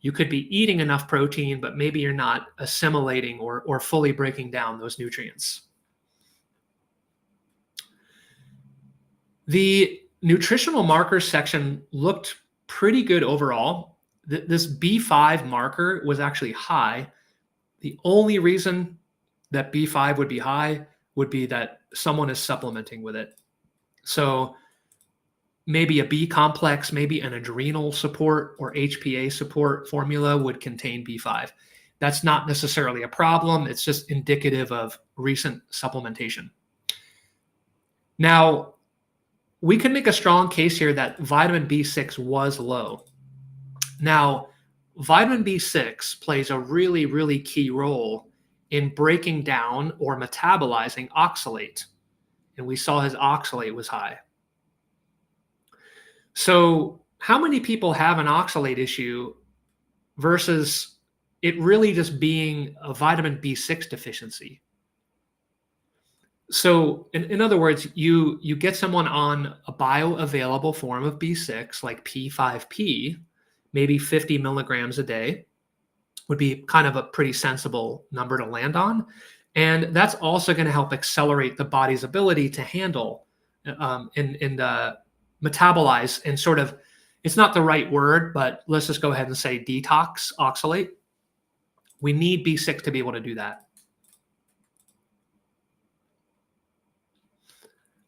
You could be eating enough protein, but maybe you're not assimilating or fully breaking down those nutrients. The nutritional markers section looked pretty good overall. This B5 marker was actually high. The only reason that B5 would be high would be that someone is supplementing with it. So maybe a B complex, maybe an adrenal support or HPA support formula would contain B5. That's not necessarily a problem. It's just indicative of recent supplementation. Now, we can make a strong case here that vitamin B6 was low. Now, vitamin B6 plays a really, really key role in breaking down or metabolizing oxalate. And we saw his oxalate was high. So how many people have an oxalate issue versus it really just being a vitamin B6 deficiency? So in other words, you get someone on a bioavailable form of B6 like P5P, maybe 50 milligrams a day would be kind of a pretty sensible number to land on. And that's also going to help accelerate the body's ability to handle and metabolize and sort of, it's not the right word, but let's just go ahead and say detox oxalate. We need B6 to be able to do that.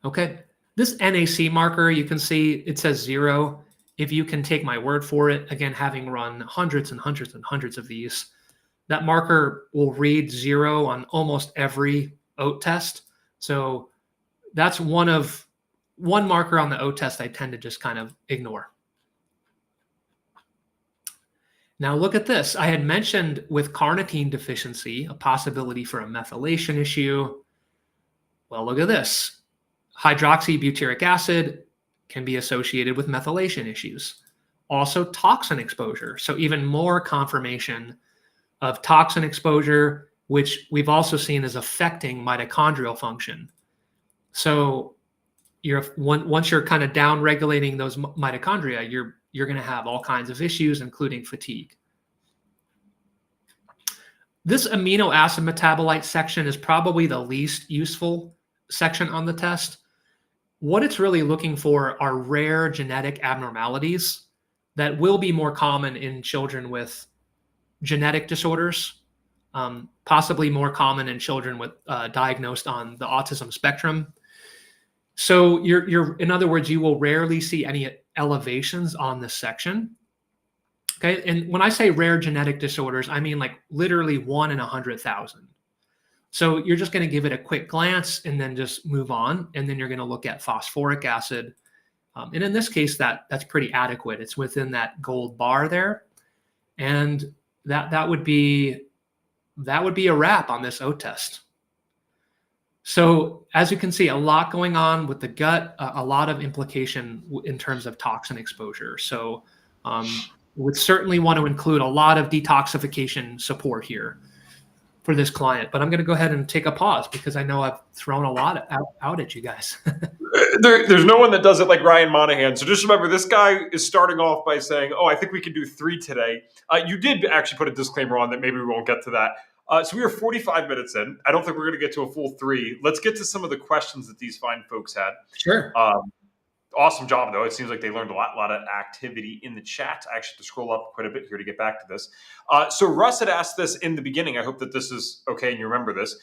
Okay, this NAC marker, you can see it says 0. If you can take my word for it, again, having run hundreds and hundreds and hundreds of these, that marker will read 0 on almost every oat test. So that's one marker on the oat test I tend to just kind of ignore. Now look at this. I had mentioned with carnitine deficiency, a possibility for a methylation issue. Well, look at this. Hydroxybutyric acid can be associated with methylation issues. Also toxin exposure. So even more confirmation of toxin exposure, which we've also seen is affecting mitochondrial function. So once you're kind of down regulating those mitochondria, you're going to have all kinds of issues, including fatigue. This amino acid metabolite section is probably the least useful section on the test. What it's really looking for are rare genetic abnormalities that will be more common in children with genetic disorders, possibly more common in children with diagnosed on the autism spectrum. So in other words, you will rarely see any elevations on this section. Okay. And when I say rare genetic disorders, I mean like literally 1 in 100,000. So you're just going to give it a quick glance and then just move on. And then you're going to look at phosphoric acid. And in this case, that's pretty adequate. It's within that gold bar there. And that would be a wrap on this O test. So as you can see, a lot going on with the gut, a lot of implication in terms of toxin exposure. So would certainly want to include a lot of detoxification support here for this client. But I'm going to go ahead and take a pause because I know I've thrown a lot out at you guys. There's no one that does it like Ryan Monahan. So just remember, this guy is starting off by saying, I think we can do 3 today. You did actually put a disclaimer on that. Maybe we won't get to that. So we are 45 minutes in. I don't think we're going to get to a full 3. Let's get to some of the questions that these fine folks had. Sure. Awesome job, though. It seems like they learned a lot of activity in the chat. I actually have to scroll up quite a bit here to get back to this. So Russ had asked this in the beginning. I hope that this is okay and you remember this.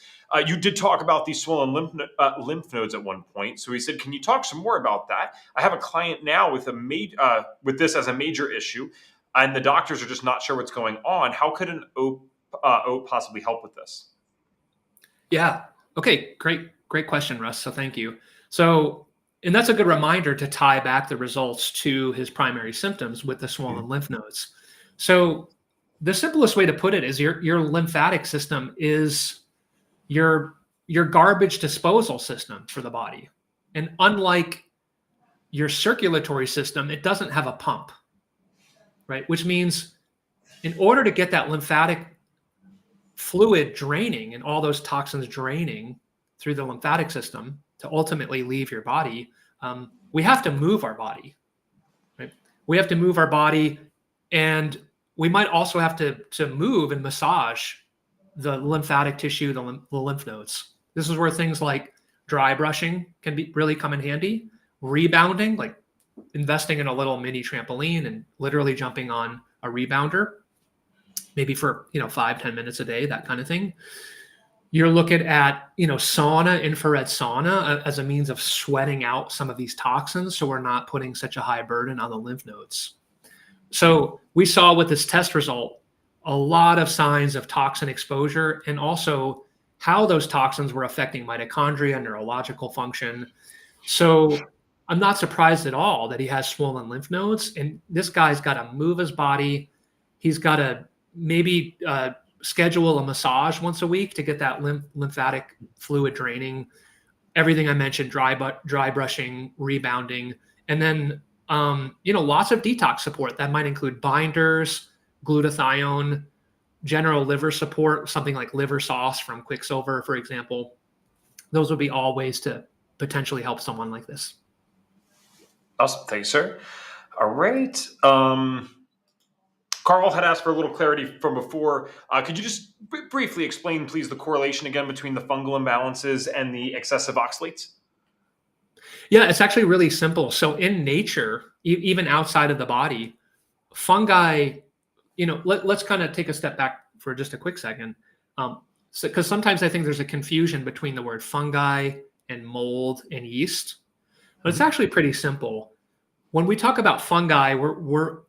You did talk about these swollen lymph nodes at one point. So he said, can you talk some more about that? I have a client now with with this as a major issue, and the doctors are just not sure what's going on. How could an oat possibly help with this? Yeah. Okay. Great question, Russ. So thank you. And that's a good reminder to tie back the results to his primary symptoms with the swollen lymph nodes. So the simplest way to put it is your lymphatic system is your garbage disposal system for the body. And unlike your circulatory system, it doesn't have a pump, right? Which means in order to get that lymphatic fluid draining and all those toxins draining through the lymphatic system to ultimately leave your body, we have to move our body, right? We have to move our body, and we might also have to move and massage the lymphatic tissue, the lymph nodes. This is where things like dry brushing can really come in handy. Rebounding, like investing in a little mini trampoline and literally jumping on a rebounder, maybe for 5-10 minutes a day, that kind of thing. You're looking at, sauna, infrared sauna as a means of sweating out some of these toxins so we're not putting such a high burden on the lymph nodes. So we saw with this test result a lot of signs of toxin exposure and also how those toxins were affecting mitochondria, neurological function. So I'm not surprised at all that he has swollen lymph nodes. And this guy's got to move his body. He's got to maybe schedule a massage once a week to get that lymphatic fluid draining. Everything I mentioned, dry brushing, rebounding, and then lots of detox support. That might include binders, glutathione, general liver support, something like liver sauce from Quicksilver, for example. Those would be all ways to potentially help someone like this. Awesome. Thanks, sir. All right. Carl had asked for a little clarity from before. Could you just briefly explain, please, the correlation again between the fungal imbalances and the excessive oxalates? Yeah, it's actually really simple. So in nature, even outside of the body, fungi, let's kind of take a step back for just a quick second. Because sometimes I think there's a confusion between the word fungi and mold and yeast, but it's actually pretty simple. When we talk about fungi,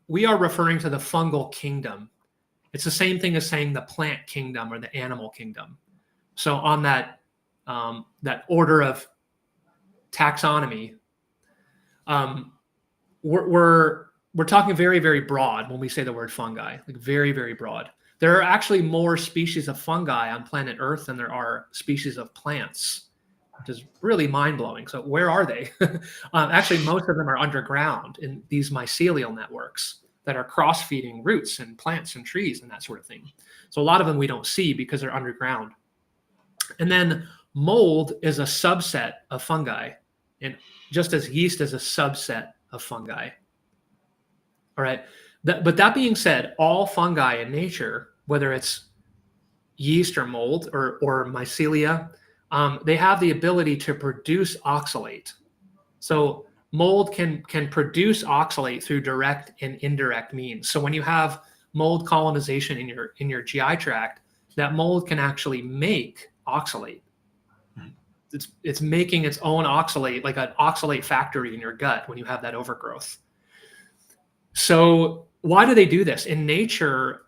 we are referring to the fungal kingdom. It's the same thing as saying the plant kingdom or the animal kingdom. So on that order of taxonomy, we're talking very, very broad when we say the word fungi, like very, very broad. There are actually more species of fungi on planet Earth than there are species of plants, which is really mind-blowing. So where are they? Actually, most of them are underground in these mycelial networks that are cross-feeding roots and plants and trees and that sort of thing. So a lot of them we don't see because they're underground. And then mold is a subset of fungi, and just as yeast is a subset of fungi. All right. But that being said, all fungi in nature, whether it's yeast or mold or mycelia, they have the ability to produce oxalate. So mold can produce oxalate through direct and indirect means. So when you have mold colonization in your GI tract, that mold can actually make oxalate. it's making its own oxalate, like an oxalate factory in your gut when you have that overgrowth. So why do they do this? In nature,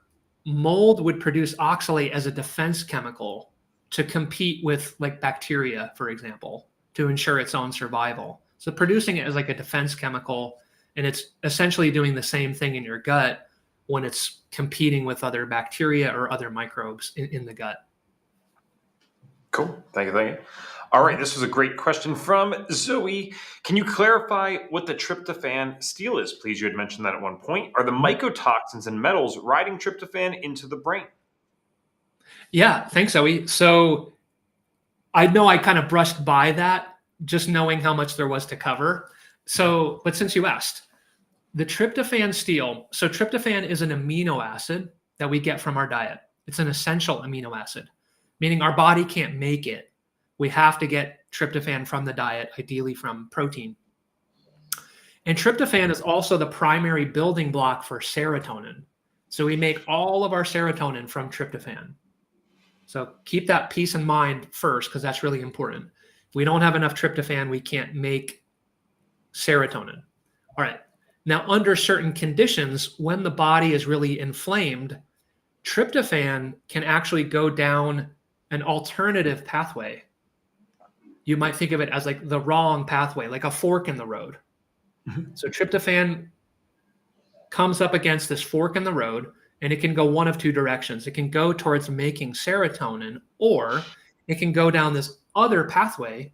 mold would produce oxalate as a defense chemical to compete with like bacteria, for example, to ensure its own survival. So producing it as like a defense chemical, and it's essentially doing the same thing in your gut when it's competing with other bacteria or other microbes in the gut. Cool. Thank you. All right. This was a great question from Zoe. Can you clarify what the tryptophan steal is, please? You had mentioned that at one point. Are the mycotoxins and metals riding tryptophan into the brain? Yeah. Thanks, Zoe. So I know I kind of brushed by that, just knowing how much there was to cover. So, but since you asked, the tryptophan steal, so tryptophan is an amino acid that we get from our diet. It's an essential amino acid, meaning our body can't make it. We have to get tryptophan from the diet, ideally from protein. And tryptophan is also the primary building block for serotonin. So we make all of our serotonin from tryptophan. So keep that piece in mind first, because that's really important. If we don't have enough tryptophan, we can't make serotonin. All right. Now, under certain conditions, when the body is really inflamed, tryptophan can actually go down an alternative pathway. You might think of it as like the wrong pathway, like a fork in the road. So tryptophan comes up against this fork in the road, and it can go one of two directions. It can go towards making serotonin, or it can go down this other pathway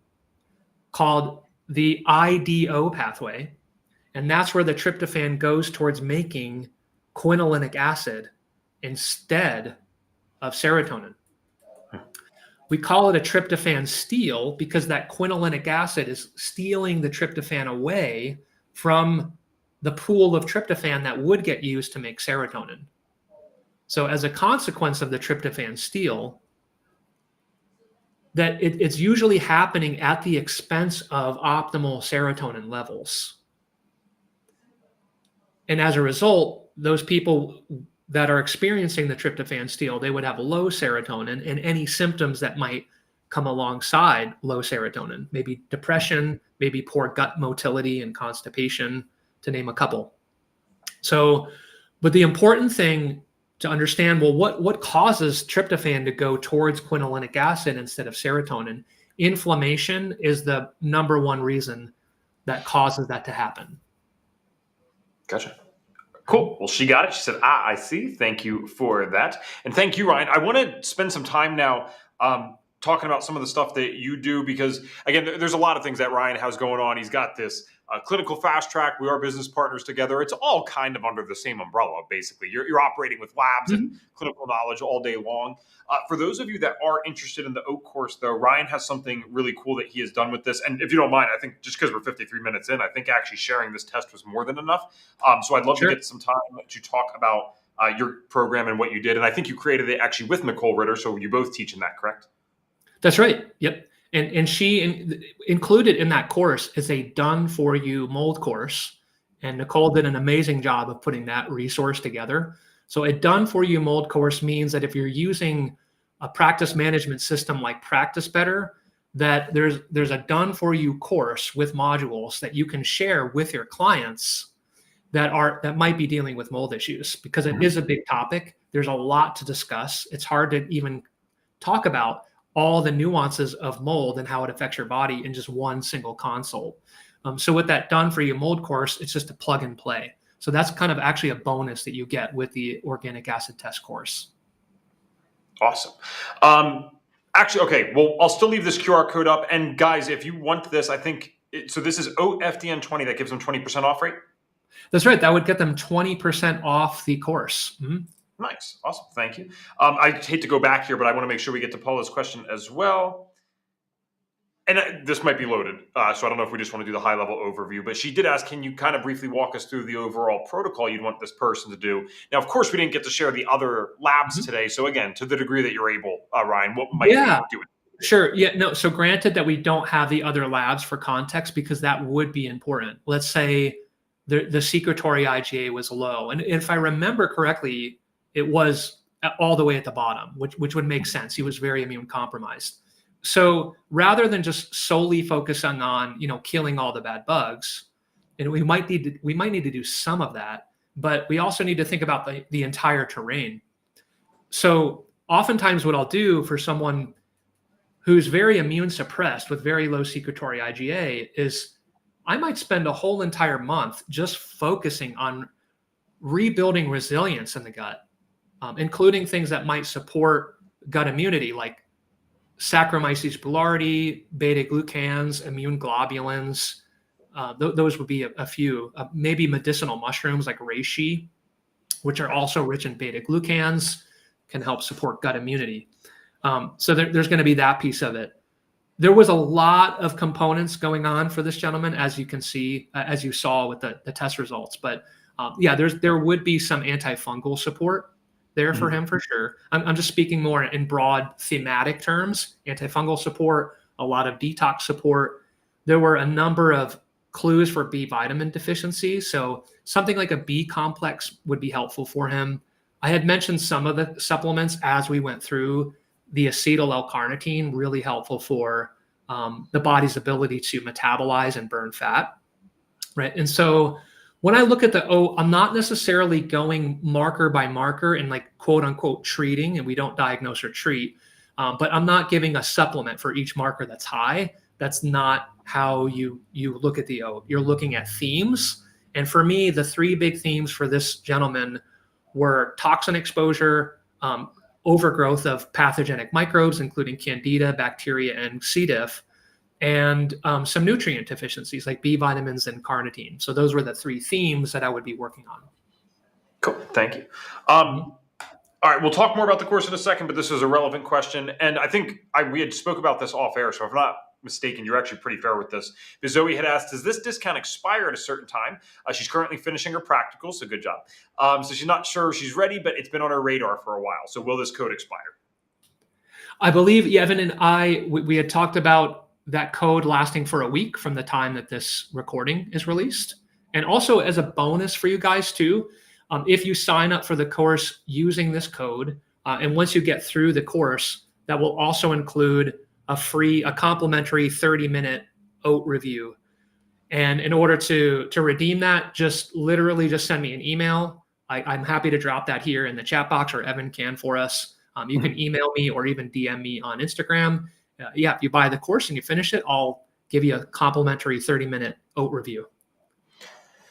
called the IDO pathway. And that's where the tryptophan goes towards making quinolinic acid instead of serotonin. We call it a tryptophan steal because that quinolinic acid is stealing the tryptophan away from the pool of tryptophan that would get used to make serotonin. So as a consequence of the tryptophan steal, that it's usually happening at the expense of optimal serotonin levels. And as a result, those people that are experiencing the tryptophan steal, they would have low serotonin and any symptoms that might come alongside low serotonin, maybe depression, maybe poor gut motility and constipation, to name a couple. So, but the important thing to understand, well, what causes tryptophan to go towards quinolinic acid instead of serotonin? Inflammation is the number one reason that causes that to happen. Gotcha. Cool. Well, she got it. She said, I see. Thank you for that. And thank you, Ryan. I want to spend some time now talking about some of the stuff that you do, because, again, there's a lot of things that Ryan has going on. He's got this clinical fast track. We are business partners together. It's all kind of under the same umbrella, basically. You're operating with labs and clinical knowledge all day long. For those of you that are interested in the OAK course, though, Ryan has something really cool that he has done with this. And if you don't mind, I think just because we're 53 minutes in, I think actually sharing this test was more than enough. So I'd love to get some time to talk about your program and what you did. And I think you created it actually with Nicole Ritter. So you both teach in that, correct? That's right. Yep. And she included in that course is a done-for-you mold course. And Nicole did an amazing job of putting that resource together. So a done-for-you mold course means that if you're using a practice management system like Practice Better, that there's a done-for-you course with modules that you can share with your clients that might be dealing with mold issues, because it is a big topic. There's a lot to discuss. It's hard to even talk about all the nuances of mold and how it affects your body in just one single consult. So with that done for you mold course, it's just a plug and play. So that's kind of actually a bonus that you get with the organic acid test course. Awesome. Actually, okay, well, I'll still leave this QR code up. And guys, if you want this, I think, so this is FDN20 that gives them 20% off, right? That's right. That would get them 20% off the course. Mm-hmm. Nice. Awesome. Thank you. I hate to go back here, but I want to make sure we get to Paula's question as well. And this might be loaded, so I don't know if we just want to do the high-level overview. But she did ask, can you kind of briefly walk us through the overall protocol you'd want this person to do? Now, of course, we didn't get to share the other labs today. So again, to the degree that you're able, Ryan, what might you do it? Sure. Yeah. No. So granted that we don't have the other labs for context, because that would be important. Let's say the secretory IgA was low. And if I remember correctly, it was all the way at the bottom, which would make sense. He was very immune compromised. So rather than just solely focusing on, killing all the bad bugs, and we might need to do some of that, but we also need to think about the entire terrain. So oftentimes what I'll do for someone who's very immune suppressed with very low secretory IgA is I might spend a whole entire month just focusing on rebuilding resilience in the gut, including things that might support gut immunity, like Saccharomyces boulardii, beta-glucans, immune globulins. Those would be a few. Maybe medicinal mushrooms like reishi, which are also rich in beta-glucans, can help support gut immunity. So there's going to be that piece of it. There was a lot of components going on for this gentleman, as you can see, as you saw with the test results. But there would be some antifungal support there for him for sure. I'm just speaking more in broad thematic terms. Antifungal support, a lot of detox support. There were a number of clues for B vitamin deficiency. So something like a B complex would be helpful for him. I had mentioned some of the supplements as we went through. The acetyl L-carnitine, really helpful for the body's ability to metabolize and burn fat, right? And so when I look at I'm not necessarily going marker by marker and like quote unquote treating, and we don't diagnose or treat, but I'm not giving a supplement for each marker that's high. That's not how you look at the O. You're looking at themes. And for me, the three big themes for this gentleman were toxin exposure, overgrowth of pathogenic microbes, including candida, bacteria, and C. diff, and some nutrient deficiencies like B vitamins and carnitine. So those were the three themes that I would be working on. Cool. Thank you. All right. We'll talk more about the course in a second, but this is a relevant question. And I think we had spoke about this off air. So if I'm not mistaken, you're actually pretty fair with this. Because Zoe had asked, does this discount expire at a certain time? She's currently finishing her practical, so good job. So she's not sure she's ready, but it's been on her radar for a while. So will this code expire? I believe Evan and we had talked about that code lasting for a week from the time that this recording is released. And also as a bonus for you guys too, if you sign up for the course using this code, and once you get through the course, that will also include a complimentary 30-minute oat review. And in order to redeem that, just send me an email. I'm happy to drop that here in the chat box, or Evan can for us. You can email me or even DM me on Instagram. If you buy the course and you finish it, I'll give you a complimentary 30-minute oat review.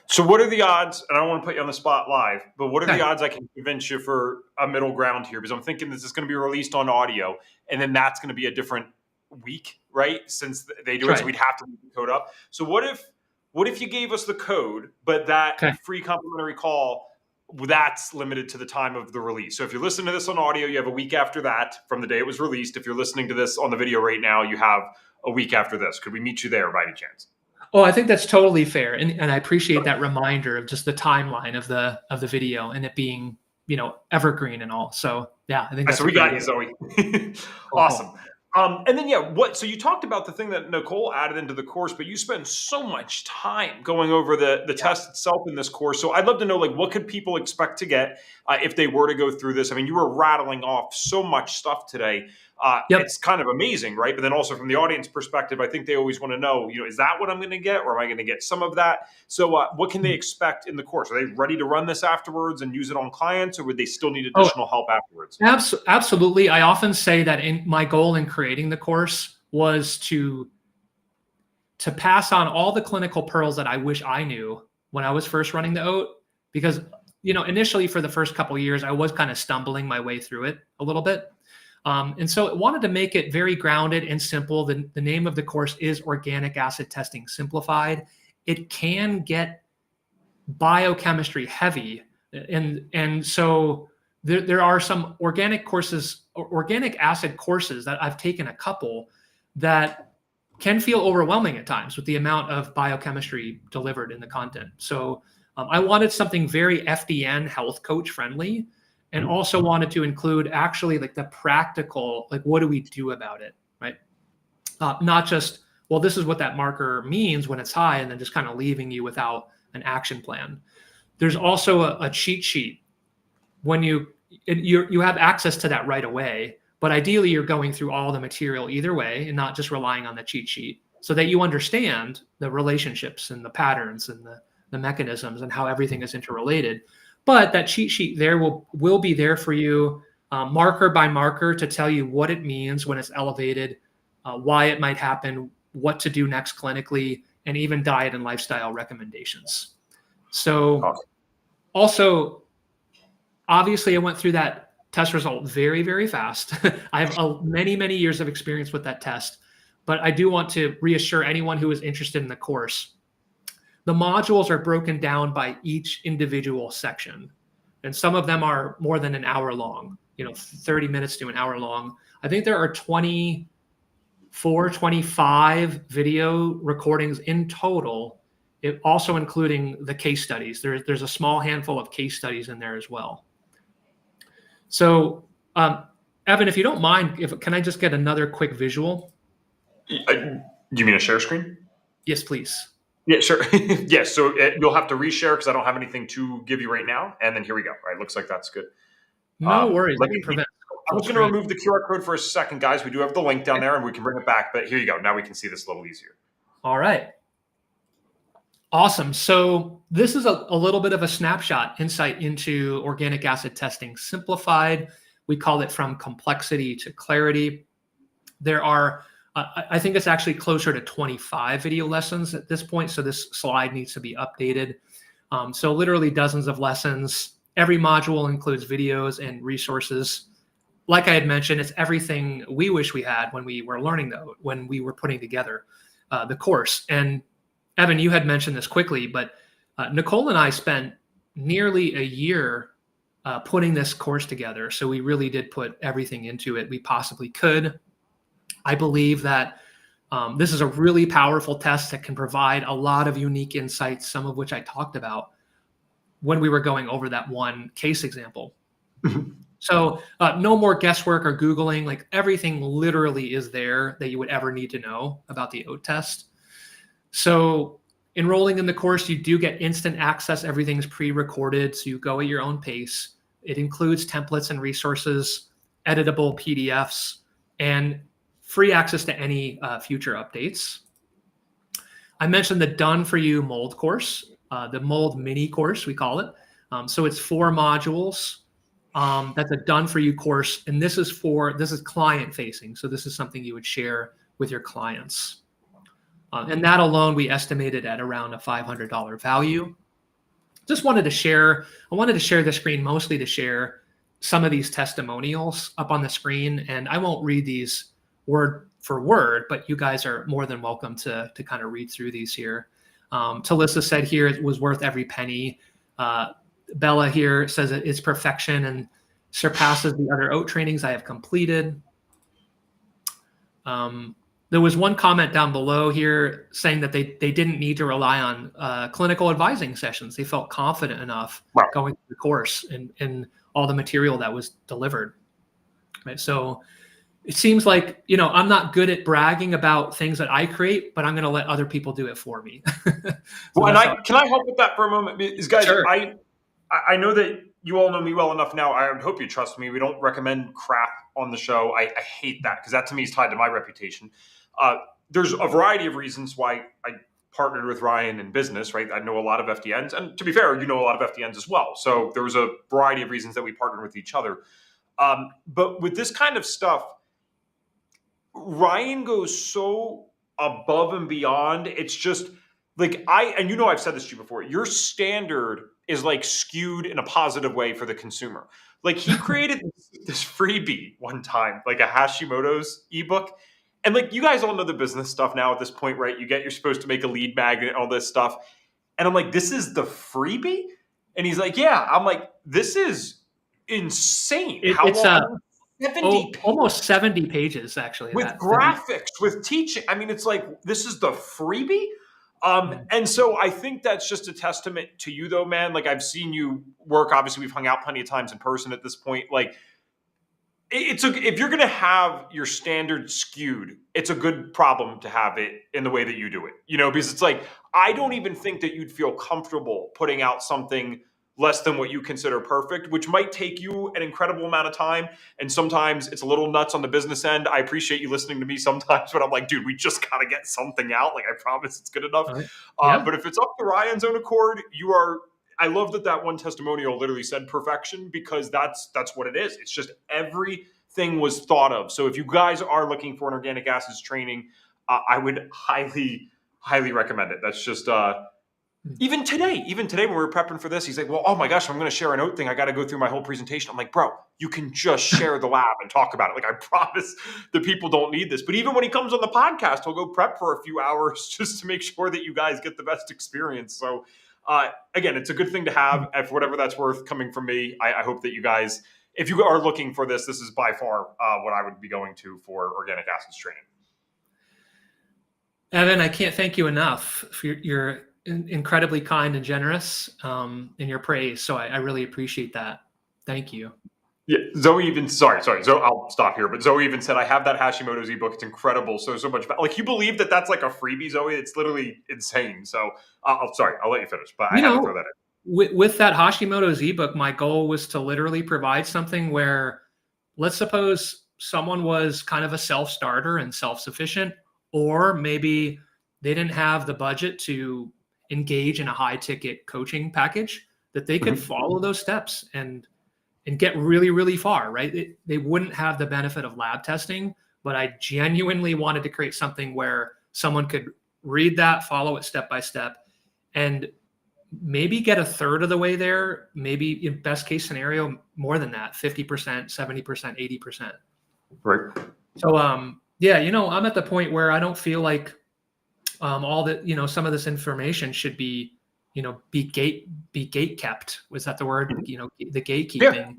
So what are the odds, and I don't want to put you on the spot live, but what are the odds I can convince you for a middle ground here? Because I'm thinking this is going to be released on audio, and then that's going to be a different week, right? Since they do it, so we'd have to leave the code up. So what if you gave us the code, but that free complimentary call, that's limited to the time of the release? So if you're listening to this on audio, you have a week after that from the day it was released. If you're listening to this on the video right now, you have a week after this. Could we meet you there by any chance? Oh, I think that's totally fair. And I appreciate that reminder of just the timeline of the video and it being, evergreen and all. So yeah, I think that's so we got you, Zoe. Awesome. Cool. And then, so you talked about the thing that Nicole added into the course, but you spend so much time going over the test itself in this course. So I'd love to know, what could people expect to get if they were to go through this? I mean, you were rattling off so much stuff today. It's kind of amazing, right? But then also from the audience perspective, I think they always want to know, is that what I'm going to get, or am I going to get some of that? So what can they expect in the course? Are they ready to run this afterwards and use it on clients, or would they still need additional help afterwards? Absolutely. I often say that my goal in creating the course was to pass on all the clinical pearls that I wish I knew when I was first running the OAT, because, initially for the first couple of years, I was kind of stumbling my way through it a little bit. And so I wanted to make it very grounded and simple. The name of the course is Organic Acid Testing Simplified. It can get biochemistry heavy. And so there are some organic acid courses that I've taken a couple that can feel overwhelming at times with the amount of biochemistry delivered in the content. So I wanted something very FDN health coach friendly, and also wanted to include actually the practical, what do we do about it, right? Not just, well, this is what that marker means when it's high, and then just kind of leaving you without an action plan. There's also a cheat sheet when you have access to that right away, But ideally, you're going through all the material either way and not just relying on the cheat sheet, so that you understand the relationships and the patterns and the mechanisms and how everything is interrelated. But that cheat sheet there will be there for you, marker by marker, to tell you what it means when it's elevated, why it might happen, what to do next clinically, and even diet and lifestyle recommendations. So also, obviously, I went through that test result very, very fast. I have many, many years of experience with that test, but I do want to reassure anyone who is interested in the course. The modules are broken down by each individual section, and some of them are more than an hour long, 30 minutes to an hour long. I think there are 25 video recordings in total, also including the case studies. There's a small handful of case studies in there as well. So, Evan, if you don't mind, can I just get another quick visual? Do you mean a share screen? Yes, please. Yeah, sure. Yes, so you'll have to reshare because I don't have anything to give you right now. And then here we go. All right, looks like that's good. No worries. I'm just going to remove the QR code for a second, guys. We do have the link down there, and we can bring it back. But here you go. Now we can see this a little easier. All right. Awesome. So this is a little bit of a snapshot insight into organic acid testing simplified. We call it from complexity to clarity. There are, I think it's actually closer to 25 video lessons at this point. So this slide needs to be updated. So literally dozens of lessons. Every module includes videos and resources. Like I had mentioned, it's everything we wish we had when we were learning, when we were putting together the course. And Evan, you had mentioned this quickly, but Nicole and I spent nearly a year putting this course together. So we really did put everything into it we possibly could. I believe that this is a really powerful test that can provide a lot of unique insights, some of which I talked about when we were going over that one case example. So no more guesswork or Googling. Like, everything literally is there that you would ever need to know about the oat test. So enrolling in the course, you do get instant access. Everything's pre-recorded, so you go at your own pace. It includes templates and resources, editable PDFs, and free access to any future updates. I mentioned the Done For You mold course, the mold mini course, we call it. So it's 4 modules. That's a Done For You course, and this is client facing. So this is something you would share with your clients. And that alone, we estimated at around a $500 value. I wanted to share the screen mostly to share some of these testimonials up on the screen. And I won't read these word for word, but you guys are more than welcome to kind of read through these here. Talissa said here it was worth every penny. Bella here says it's perfection and surpasses the other oat trainings I have completed. There was one comment down below here saying that they didn't need to rely on clinical advising sessions. They felt confident enough going through the course and all the material that was delivered. Right? So it seems like, I'm not good at bragging about things that I create, but I'm going to let other people do it for me. Can I help with that for a moment? Because guys, sure. I know that you all know me well enough now. I hope you trust me. We don't recommend crap on the show. I hate that because that to me is tied to my reputation. There's a variety of reasons why I partnered with Ryan in business, right? I know a lot of FDNs, and to be fair, you know a lot of FDNs as well. So there was a variety of reasons that we partnered with each other. But with this kind of stuff, Ryan goes so above and beyond. It's just like I've said this to you before, your standard is like skewed in a positive way for the consumer. Like, he created this freebie one time, like a Hashimoto's ebook. And like, you guys all know the business stuff now at this point, right? You're supposed to make a lead magnet and all this stuff. And I'm like, this is the freebie? And he's like, yeah. I'm like, this is insane. It's 70 almost 70 pages, actually. With graphics, with teaching. I mean, it's like, this is the freebie? And so I think that's just a testament to you, though, man. Like, I've seen you work. Obviously, we've hung out plenty of times in person at this point. Like, if you're going to have your standard skewed, it's a good problem to have it in the way that you do it, because it's like, I don't even think that you'd feel comfortable putting out something less than what you consider perfect, which might take you an incredible amount of time. And sometimes it's a little nuts on the business end. I appreciate you listening to me sometimes, but I'm like, dude, we just got to get something out. Like, I promise it's good enough. Right. Yeah. But if it's up to Ryan's own accord, I love that one testimonial literally said perfection, because that's what it is. It's just everything was thought of. So if you guys are looking for an organic acids training, I would highly, highly recommend it. That's just, even today when we were prepping for this, he's like, well, oh my gosh, I'm going to share an oat thing. I got to go through my whole presentation. I'm like, bro, you can just share the lab and talk about it. Like, I promise the people don't need this. But even when he comes on the podcast, he'll go prep for a few hours just to make sure that you guys get the best experience. So again, it's a good thing to have. For whatever that's worth coming from me, I hope that you guys, if you are looking for this is by far what I would be going to for organic acids training. Evan, I can't thank you enough for your incredibly kind and generous in your praise. So I really appreciate that. Thank you. Yeah, Zoe even, sorry. So I'll stop here. But Zoe even said, I have that Hashimoto's ebook. It's incredible. So much. Like, you believe that that's like a freebie, Zoe? It's literally insane. So sorry, I'll let you finish. But I had to throw that in. With that Hashimoto's ebook, my goal was to literally provide something where, let's suppose someone was kind of a self-starter and self-sufficient, or maybe they didn't have the budget to engage in a high ticket coaching package, that they could follow those steps and get really, really far, right? They wouldn't have the benefit of lab testing, but I genuinely wanted to create something where someone could read that, follow it step by step, and maybe get a third of the way there, maybe in best case scenario, more than that, 50%, 70%, 80%. Right. So, yeah, I'm at the point where I don't feel like all that, some of this information should be, be gate kept. Was that the word? The gatekeeping. Yeah.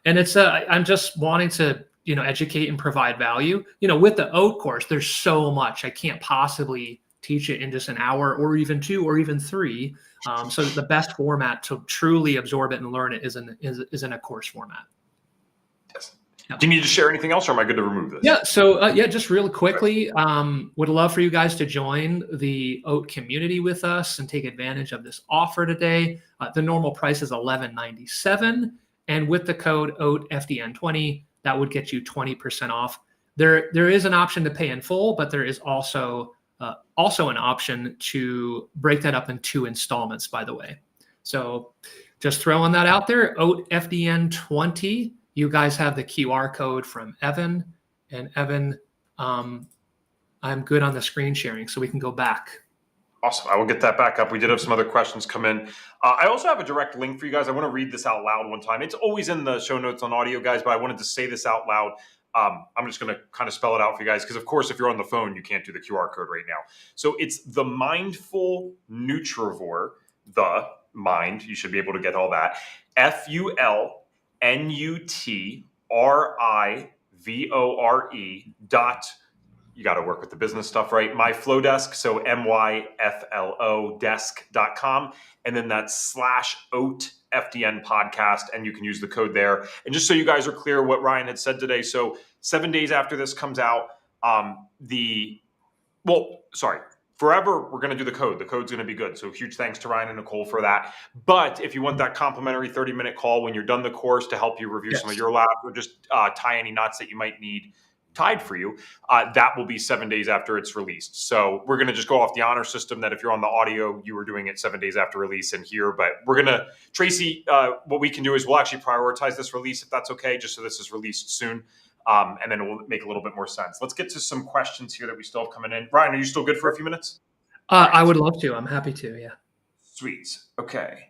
And it's, I'm just wanting to, educate and provide value. With the oat course, there's so much. I can't possibly teach it in just an hour or even 2 or even 3. So the best format to truly absorb it and learn it is in a course format. Yes. Yeah. Do you need to share anything else, or am I good to remove this? Yeah. So just really quickly, would love for you guys to join the oat community with us and take advantage of this offer today. The normal price is $11.97, and with the code OAT FDN20, that would get you 20% off. There is an option to pay in full, but there is also an option to break that up in 2 installments, by the way. So just throwing that out there, OAT FDN20. You guys have the QR code from Evan, and Evan, I'm good on the screen sharing, so we can go back. Awesome. I will get that back up. We did have some other questions come in. I also have a direct link for you guys. I want to read this out loud one time. It's always in the show notes on audio, guys, but I wanted to say this out loud. I'm just going to kind of spell it out for you guys, because, of course, if you're on the phone, you can't do the QR code right now. So it's the Mindful Nutrivore, the mind. You should be able to get all that. FULNUTRIVORE. You got to work with the business stuff, right? MyFlowDesk, so MYFLO desk.com. And then that's /OAT FDN podcast, and you can use the code there. And just so you guys are clear what Ryan had said today, so 7 days after this comes out, forever, we're going to do the code. The code's going to be good. So huge thanks to Ryan and Nicole for that. But if you want that complimentary 30-minute call when you're done the course to help you review some of your lab, or just tie any knots that you might need tied for you, that will be 7 days after it's released. So we're going to just go off the honor system that if you're on the audio, you were doing it 7 days after release in here. But we're going to, Tracy, what we can do is we'll actually prioritize this release, if that's okay, just so this is released soon. And then it will make a little bit more sense. Let's get to some questions here that we still have coming in. Ryan, are you still good for a few minutes? I would love to. I'm happy to, yeah. Sweet. Okay.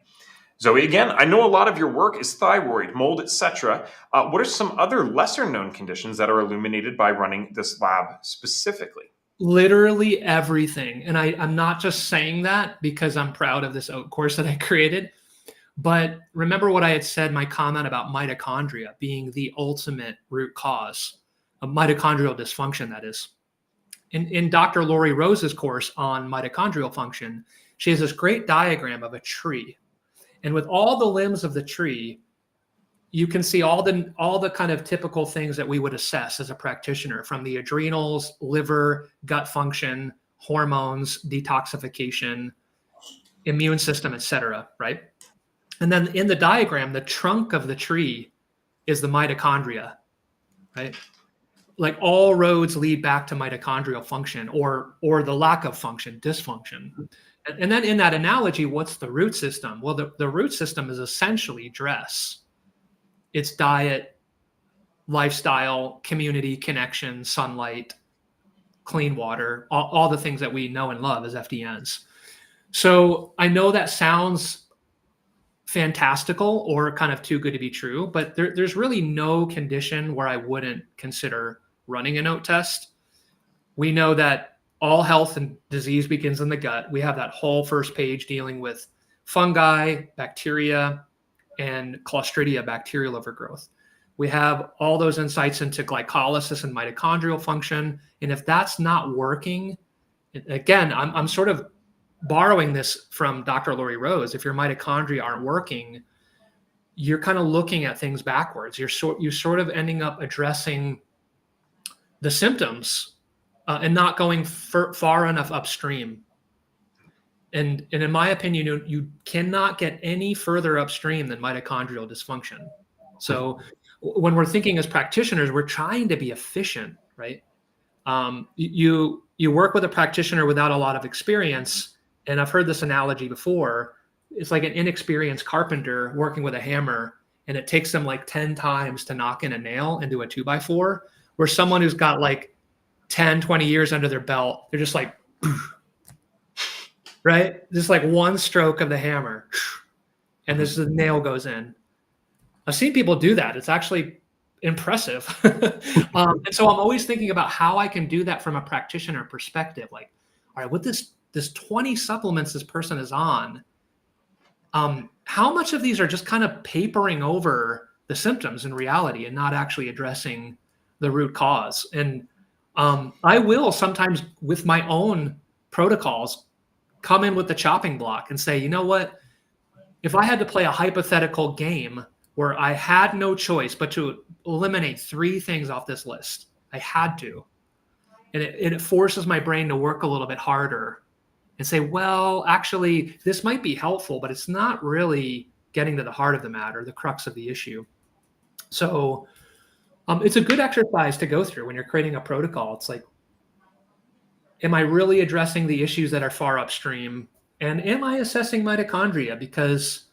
Zoe, again, I know a lot of your work is thyroid, mold, etc. What are some other lesser known conditions that are illuminated by running this lab specifically? Literally everything. And I'm not just saying that because I'm proud of this oat course that I created. But remember what I had said, my comment about mitochondria being the ultimate root cause of mitochondrial dysfunction, that is. In Dr. Lori Rose's course on mitochondrial function, she has this great diagram of a tree. And with all the limbs of the tree, you can see all the kind of typical things that we would assess as a practitioner, from the adrenals, liver, gut function, hormones, detoxification, immune system, etc., right? And then in the diagram, the trunk of the tree is the mitochondria, right? Like all roads lead back to mitochondrial function or the lack of function, dysfunction. And then in that analogy, what's the root system? Well, the root system is essentially dress. It's diet, lifestyle, community, connection, sunlight, clean water, all the things that we know and love as FDNs. So I know that sounds fantastical or kind of too good to be true, but there's really no condition where I wouldn't consider running an OAT test. We know that all health and disease begins in the gut. We have that whole first page dealing with fungi, bacteria, and Clostridia, bacterial overgrowth. We have all those insights into glycolysis and mitochondrial function. And if that's not working, again, I'm sort of borrowing this from Dr. Lori Rose. If your mitochondria aren't working, you're kind of looking at things backwards. You're sort of ending up addressing the symptoms and not going far enough upstream. And in my opinion, you cannot get any further upstream than mitochondrial dysfunction. So when we're thinking as practitioners, we're trying to be efficient, right? You work with a practitioner without a lot of experience. And I've heard this analogy before. It's like an inexperienced carpenter working with a hammer, and it takes them like 10 times to knock in a nail into a 2x4, where someone who's got like 10, 20 years under their belt, they're just like, right? Just like one stroke of the hammer, and the nail goes in. I've seen people do that. It's actually impressive. And so I'm always thinking about how I can do that from a practitioner perspective. Like, all right, with this 20 supplements this person is on, how much of these are just kind of papering over the symptoms in reality and not actually addressing the root cause? And I will sometimes, with my own protocols, come in with the chopping block and say, you know what, if I had to play a hypothetical game where I had no choice but to eliminate 3 things off this list, I had to. And it forces my brain to work a little bit harder and say, well, actually, this might be helpful, but it's not really getting to the heart of the matter, the crux of the issue. So it's a good exercise to go through when you're creating a protocol. It's like, am I really addressing the issues that are far upstream? And am I assessing mitochondria? Because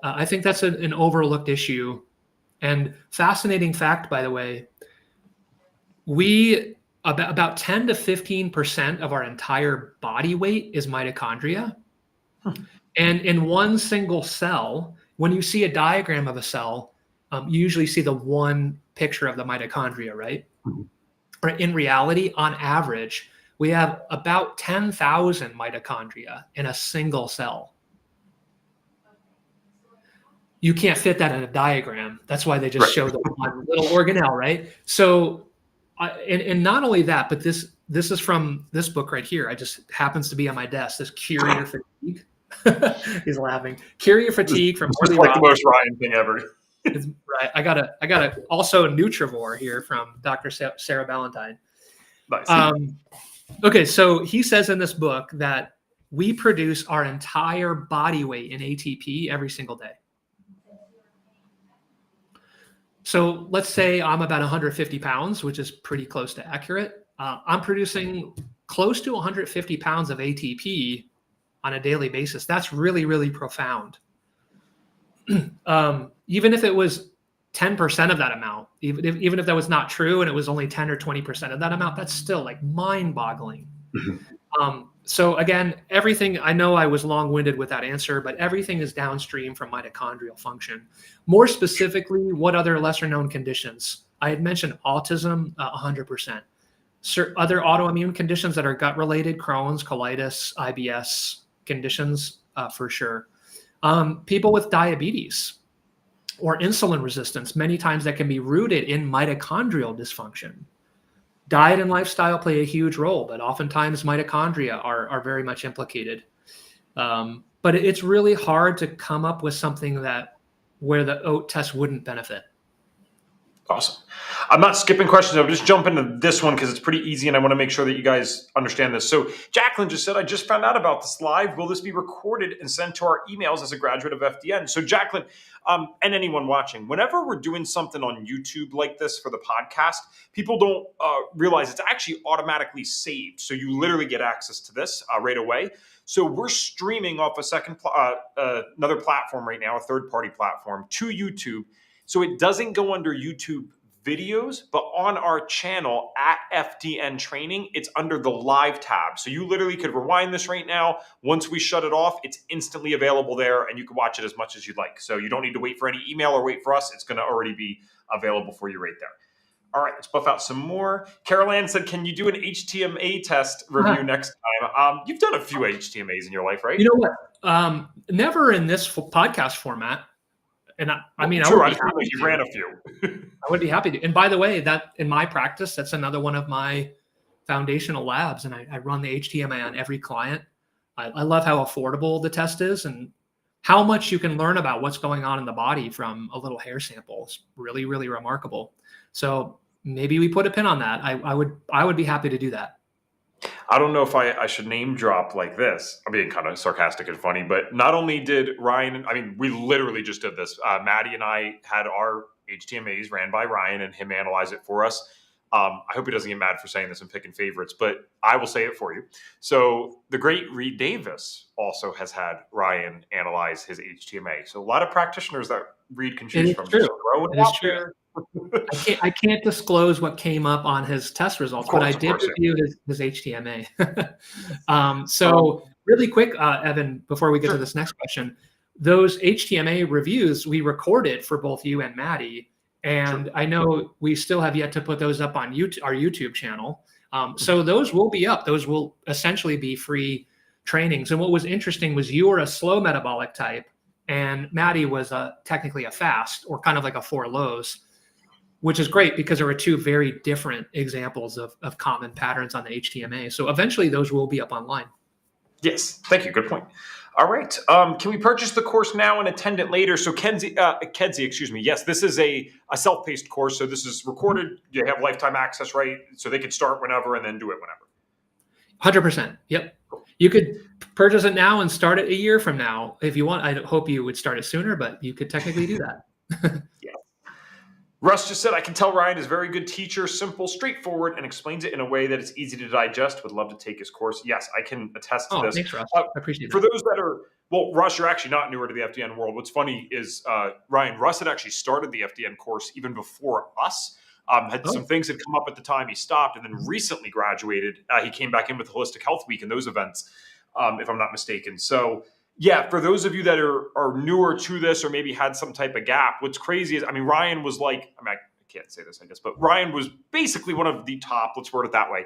I think that's an overlooked issue. And fascinating fact, by the way, about 10 to 15% of our entire body weight is mitochondria. And in one single cell, when you see a diagram of a cell, you usually see the one picture of the mitochondria, right? Or in reality, on average, we have about 10,000 mitochondria in a single cell. You can't fit that in a diagram. That's why they just show the one little organelle, right? So, and not only that, but this is from this book right here. It just happens to be on my desk. This Cure Your Fatigue. He's laughing. Cure Your Fatigue from It's like the most Ryan thing ever. Right. I got a also Nutrivore here from Dr. Sarah Ballantyne. Nice. Okay, so he says in this book that we produce our entire body weight in ATP every single day. So let's say I'm about 150 pounds, which is pretty close to accurate. I'm producing close to 150 pounds of ATP on a daily basis. That's really, really profound. Even if it was 10% of that amount, even if that was not true and it was only 10 or 20% of that amount, that's still like mind-boggling. So again, everything, I know I was long-winded with that answer, but everything is downstream from mitochondrial function. More specifically, what other lesser-known conditions? I had mentioned autism, 100%. Other autoimmune conditions that are gut-related, Crohn's, colitis, IBS conditions, for sure. People with diabetes or insulin resistance, many times that can be rooted in mitochondrial dysfunction. Diet and lifestyle play a huge role, but oftentimes mitochondria are very much implicated. But it's really hard to come up with something where the OAT test wouldn't benefit. Awesome. I'm not skipping questions. I'll just jump into this one because it's pretty easy and I want to make sure that you guys understand this. So Jacqueline just said, I just found out about this live. Will this be recorded and sent to our emails as a graduate of FDN? So Jacqueline, and anyone watching, whenever we're doing something on YouTube like this for the podcast, people don't realize it's actually automatically saved. So you literally get access to this right away. So we're streaming off another platform right now, a third-party platform, to YouTube. So it doesn't go under YouTube videos, but on our channel at FDN Training, it's under the live tab. So you literally could rewind this right now. Once we shut it off, it's instantly available there and you can watch it as much as you'd like. So you don't need to wait for any email or wait for us. It's going to already be available for you right there. All right, let's buff out some more. Carol Ann said, can you do an HTMA test review next time? You've done a few HTMAs in your life, right? You know what? Never in this podcast format. And I mean, sure, I just feel like you ran a few. I would be happy to. And by the way, that in my practice, that's another one of my foundational labs. And I run the HTMA on every client. I love how affordable the test is and how much you can learn about what's going on in the body from a little hair sample. It's really, really remarkable. So maybe we put a pin on that. I would be happy to do that. I don't know if I should name drop like this. I'm being kind of sarcastic and funny, but not only did Ryan, I mean, we literally just did this. Maddie and I had our HTMAs ran by Ryan and him analyze it for us. I hope he doesn't get mad for saying this and picking favorites, but I will say it for you. So the great Reed Davis also has had Ryan analyze his HTMA. So a lot of practitioners that Reed can choose from. True. It is true. I can't disclose what came up on his test results, but I did review his HTMA. So really quick, Evan, before we get to this next question, those HTMA reviews, we recorded for both you and Maddie. And I know we still have yet to put those up on our YouTube channel. So those will be up. Those will essentially be free trainings. And what was interesting was you were a slow metabolic type and Maddie was technically a fast or kind of like a 4 lows, which is great because there were two very different examples of common patterns on the HTMA. So eventually those will be up online. Yes. Thank you. Good point. All right. Can we purchase the course now and attend it later? So Kedzie, excuse me. Yes, this is a self-paced course. So this is recorded. You have lifetime access, right? So they can start whenever and then do it whenever. 100%. Yep. You could purchase it now and start it a year from now. If you want, I hope you would start it sooner, but you could technically do that. Yeah. Russ just said, I can tell Ryan is a very good teacher, simple, straightforward, and explains it in a way that it's easy to digest. Would love to take his course. Yes, I can attest to this. Thanks, Russ. I appreciate it. For those that are, well, Russ, you're actually not newer to the FDN world. What's funny is, Ryan, Russ had actually started the FDN course even before us. Some things had come up at the time he stopped and then recently graduated. He came back in with Holistic Health Week and those events, if I'm not mistaken. So yeah, for those of you that are newer to this or maybe had some type of gap, what's crazy is, I mean, Ryan was like, I can't say this, I guess, but Ryan was basically one of the top, let's word it that way,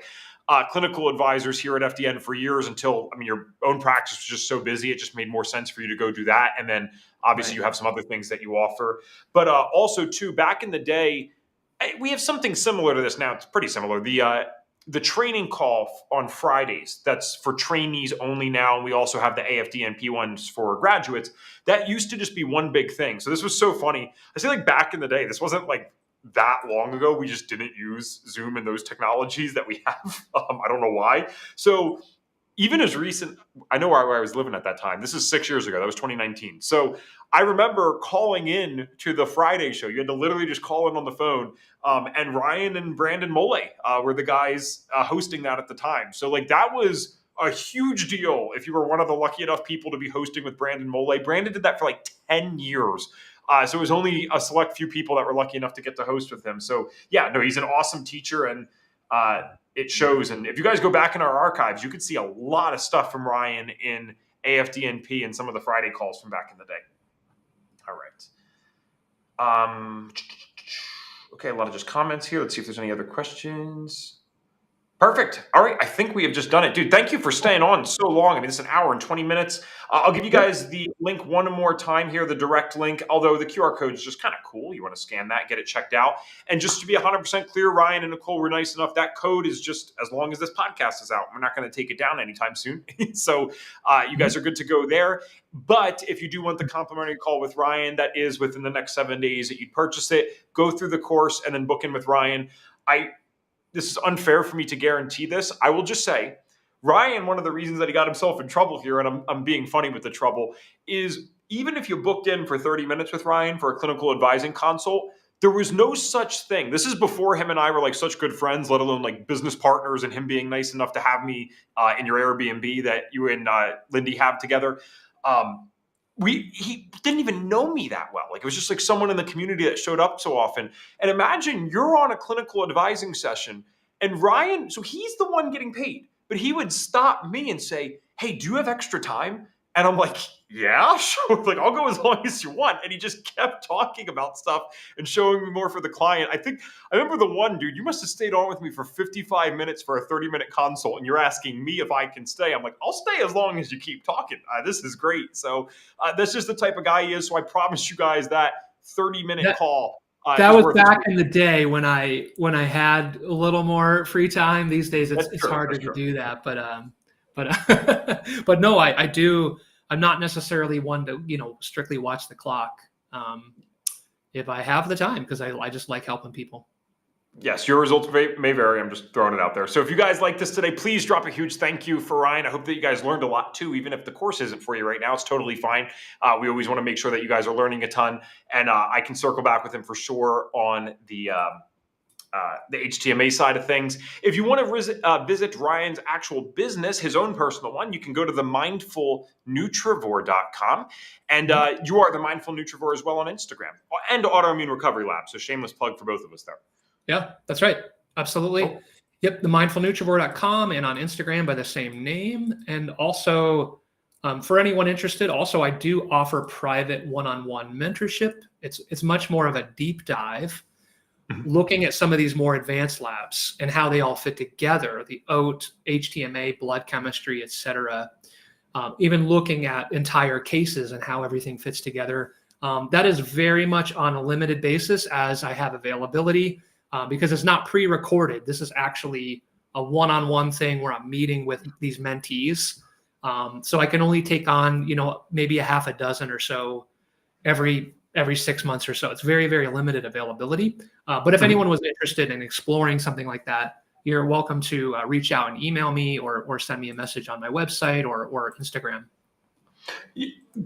clinical advisors here at FDN for years until, I mean, your own practice was just so busy. It just made more sense for you to go do that. And then obviously you have some other things that you offer. But also too, back in the day, we have something similar to this now. It's pretty similar. The training call on Fridays, that's for trainees only now. And we also have the AFDNP ones for graduates. That used to just be one big thing. So this was so funny. I say like back in the day, this wasn't like that long ago. We just didn't use Zoom and those technologies that we have. I don't know why. So even as recent, I know where I was living at that time. This is 6 years ago. That was 2019. So I remember calling in to the Friday show. You had to literally just call in on the phone. And Ryan and Brandon Mole were the guys hosting that at the time. So like that was a huge deal if you were one of the lucky enough people to be hosting with Brandon Mole. Brandon did that for like 10 years. So it was only a select few people that were lucky enough to get to host with him. So yeah, no, he's an awesome teacher and it shows. And if you guys go back in our archives, you could see a lot of stuff from Ryan in AFDNP and some of the Friday calls from back in the day. All right. Okay, a lot of just comments here. Let's see if there's any other questions. Perfect. All right. I think we have just done it. Dude, thank you for staying on so long. I mean, it's an hour and 20 minutes. I'll give you guys the link one more time here, the direct link, although the QR code is just kind of cool. You want to scan that, get it checked out. And just to be 100% clear, Ryan and Nicole were nice enough. That code is just as long as this podcast is out. We're not going to take it down anytime soon. So you guys are good to go there. But if you do want the complimentary call with Ryan, that is within the next 7 days that you purchase it, go through the course and then book in with Ryan. This is unfair for me to guarantee this. I will just say, Ryan, one of the reasons that he got himself in trouble here, and I'm being funny with the trouble, is even if you booked in for 30 minutes with Ryan for a clinical advising consult, there was no such thing. This is before him and I were like such good friends, let alone like business partners, and him being nice enough to have me in your Airbnb that you and Lindy have together. He didn't even know me that well. Like, it was just like someone in the community that showed up so often. And imagine you're on a clinical advising session and Ryan, so he's the one getting paid, but he would stop me and say, "Hey, do you have extra time?" And I'm like, "Yeah, sure. Like, I'll go as long as you want." And he just kept talking about stuff and showing me more for the client. I remember the one dude, you must have stayed on with me for 55 minutes for a 30-minute consult. And you're asking me if I can stay. I'm like, "I'll stay as long as you keep talking. This is great." So that's just the type of guy he is. So I promise you guys that 30-minute call. That was back in the day when I had a little more free time. These days it's harder to do that. But no, I do. I'm not necessarily one to, strictly watch the clock. If I have the time, because I just like helping people. Yes, your results may vary. I'm just throwing it out there. So if you guys like this today, please drop a huge thank you for Ryan. I hope that you guys learned a lot too, even if the course isn't for you right now. It's totally fine. We always want to make sure that you guys are learning a ton. And I can circle back with him for sure on the HTMA side of things. If you want to visit Ryan's actual business, his own personal one, you can go to themindfulnutrivore.com. And you are the Mindful Nutrivore as well on Instagram and Autoimmune Recovery Lab. So shameless plug for both of us there. Yeah, that's right. Absolutely. Oh. Yep, themindfulnutrivore.com and on Instagram by the same name. And also, for anyone interested, also I do offer private one-on-one mentorship. It's much more of a deep dive, looking at some of these more advanced labs and how they all fit together, the OAT, HTMA, blood chemistry, et cetera. Even looking at entire cases and how everything fits together. That is very much on a limited basis as I have availability, because it's not pre-recorded. This is actually a one-on-one thing where I'm meeting with these mentees. So I can only take on, maybe a half a dozen or so every 6 months or so. It's very, very limited availability. But if anyone was interested in exploring something like that, you're welcome to reach out and email me or send me a message on my website or Instagram.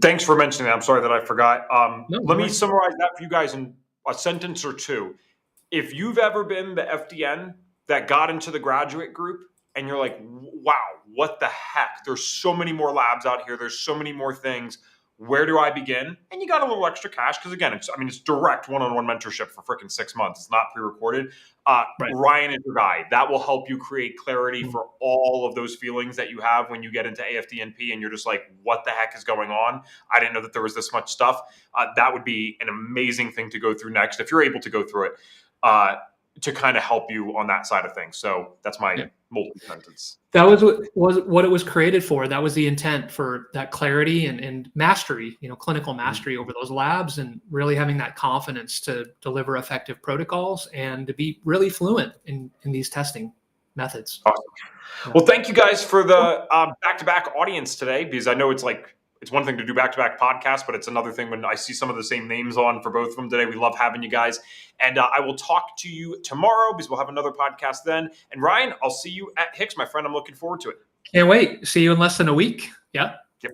Thanks for mentioning that. I'm sorry that I forgot. Let me summarize that for you guys in a sentence or two. If you've ever been the FDN that got into the graduate group and you're like, "Wow, what the heck? There's so many more labs out here. There's so many more things. Where do I begin?" And you got a little extra cash because, again, it's direct one-on-one mentorship for freaking 6 months. It's not pre-recorded. Right. Ryan is your guy. That will help you create clarity for all of those feelings that you have when you get into AFDNP and you're just like, "What the heck is going on? I didn't know that there was this much stuff." That would be an amazing thing to go through next if you're able to go through it, to kind of help you on that side of things. So that's my multi-sentence. That was what it was created for. That was the intent, for that clarity and mastery, clinical mastery over those labs, and really having that confidence to deliver effective protocols and to be really fluent in these testing methods. Awesome. Yeah. Well, thank you guys for the back-to-back audience today, because I know it's one thing to do back-to-back podcasts, but it's another thing when I see some of the same names on for both of them today. We love having you guys. And I will talk to you tomorrow because we'll have another podcast then. And Ryan, I'll see you at Hicks, my friend. I'm looking forward to it. Can't wait. See you in less than a week. Yeah. Yep.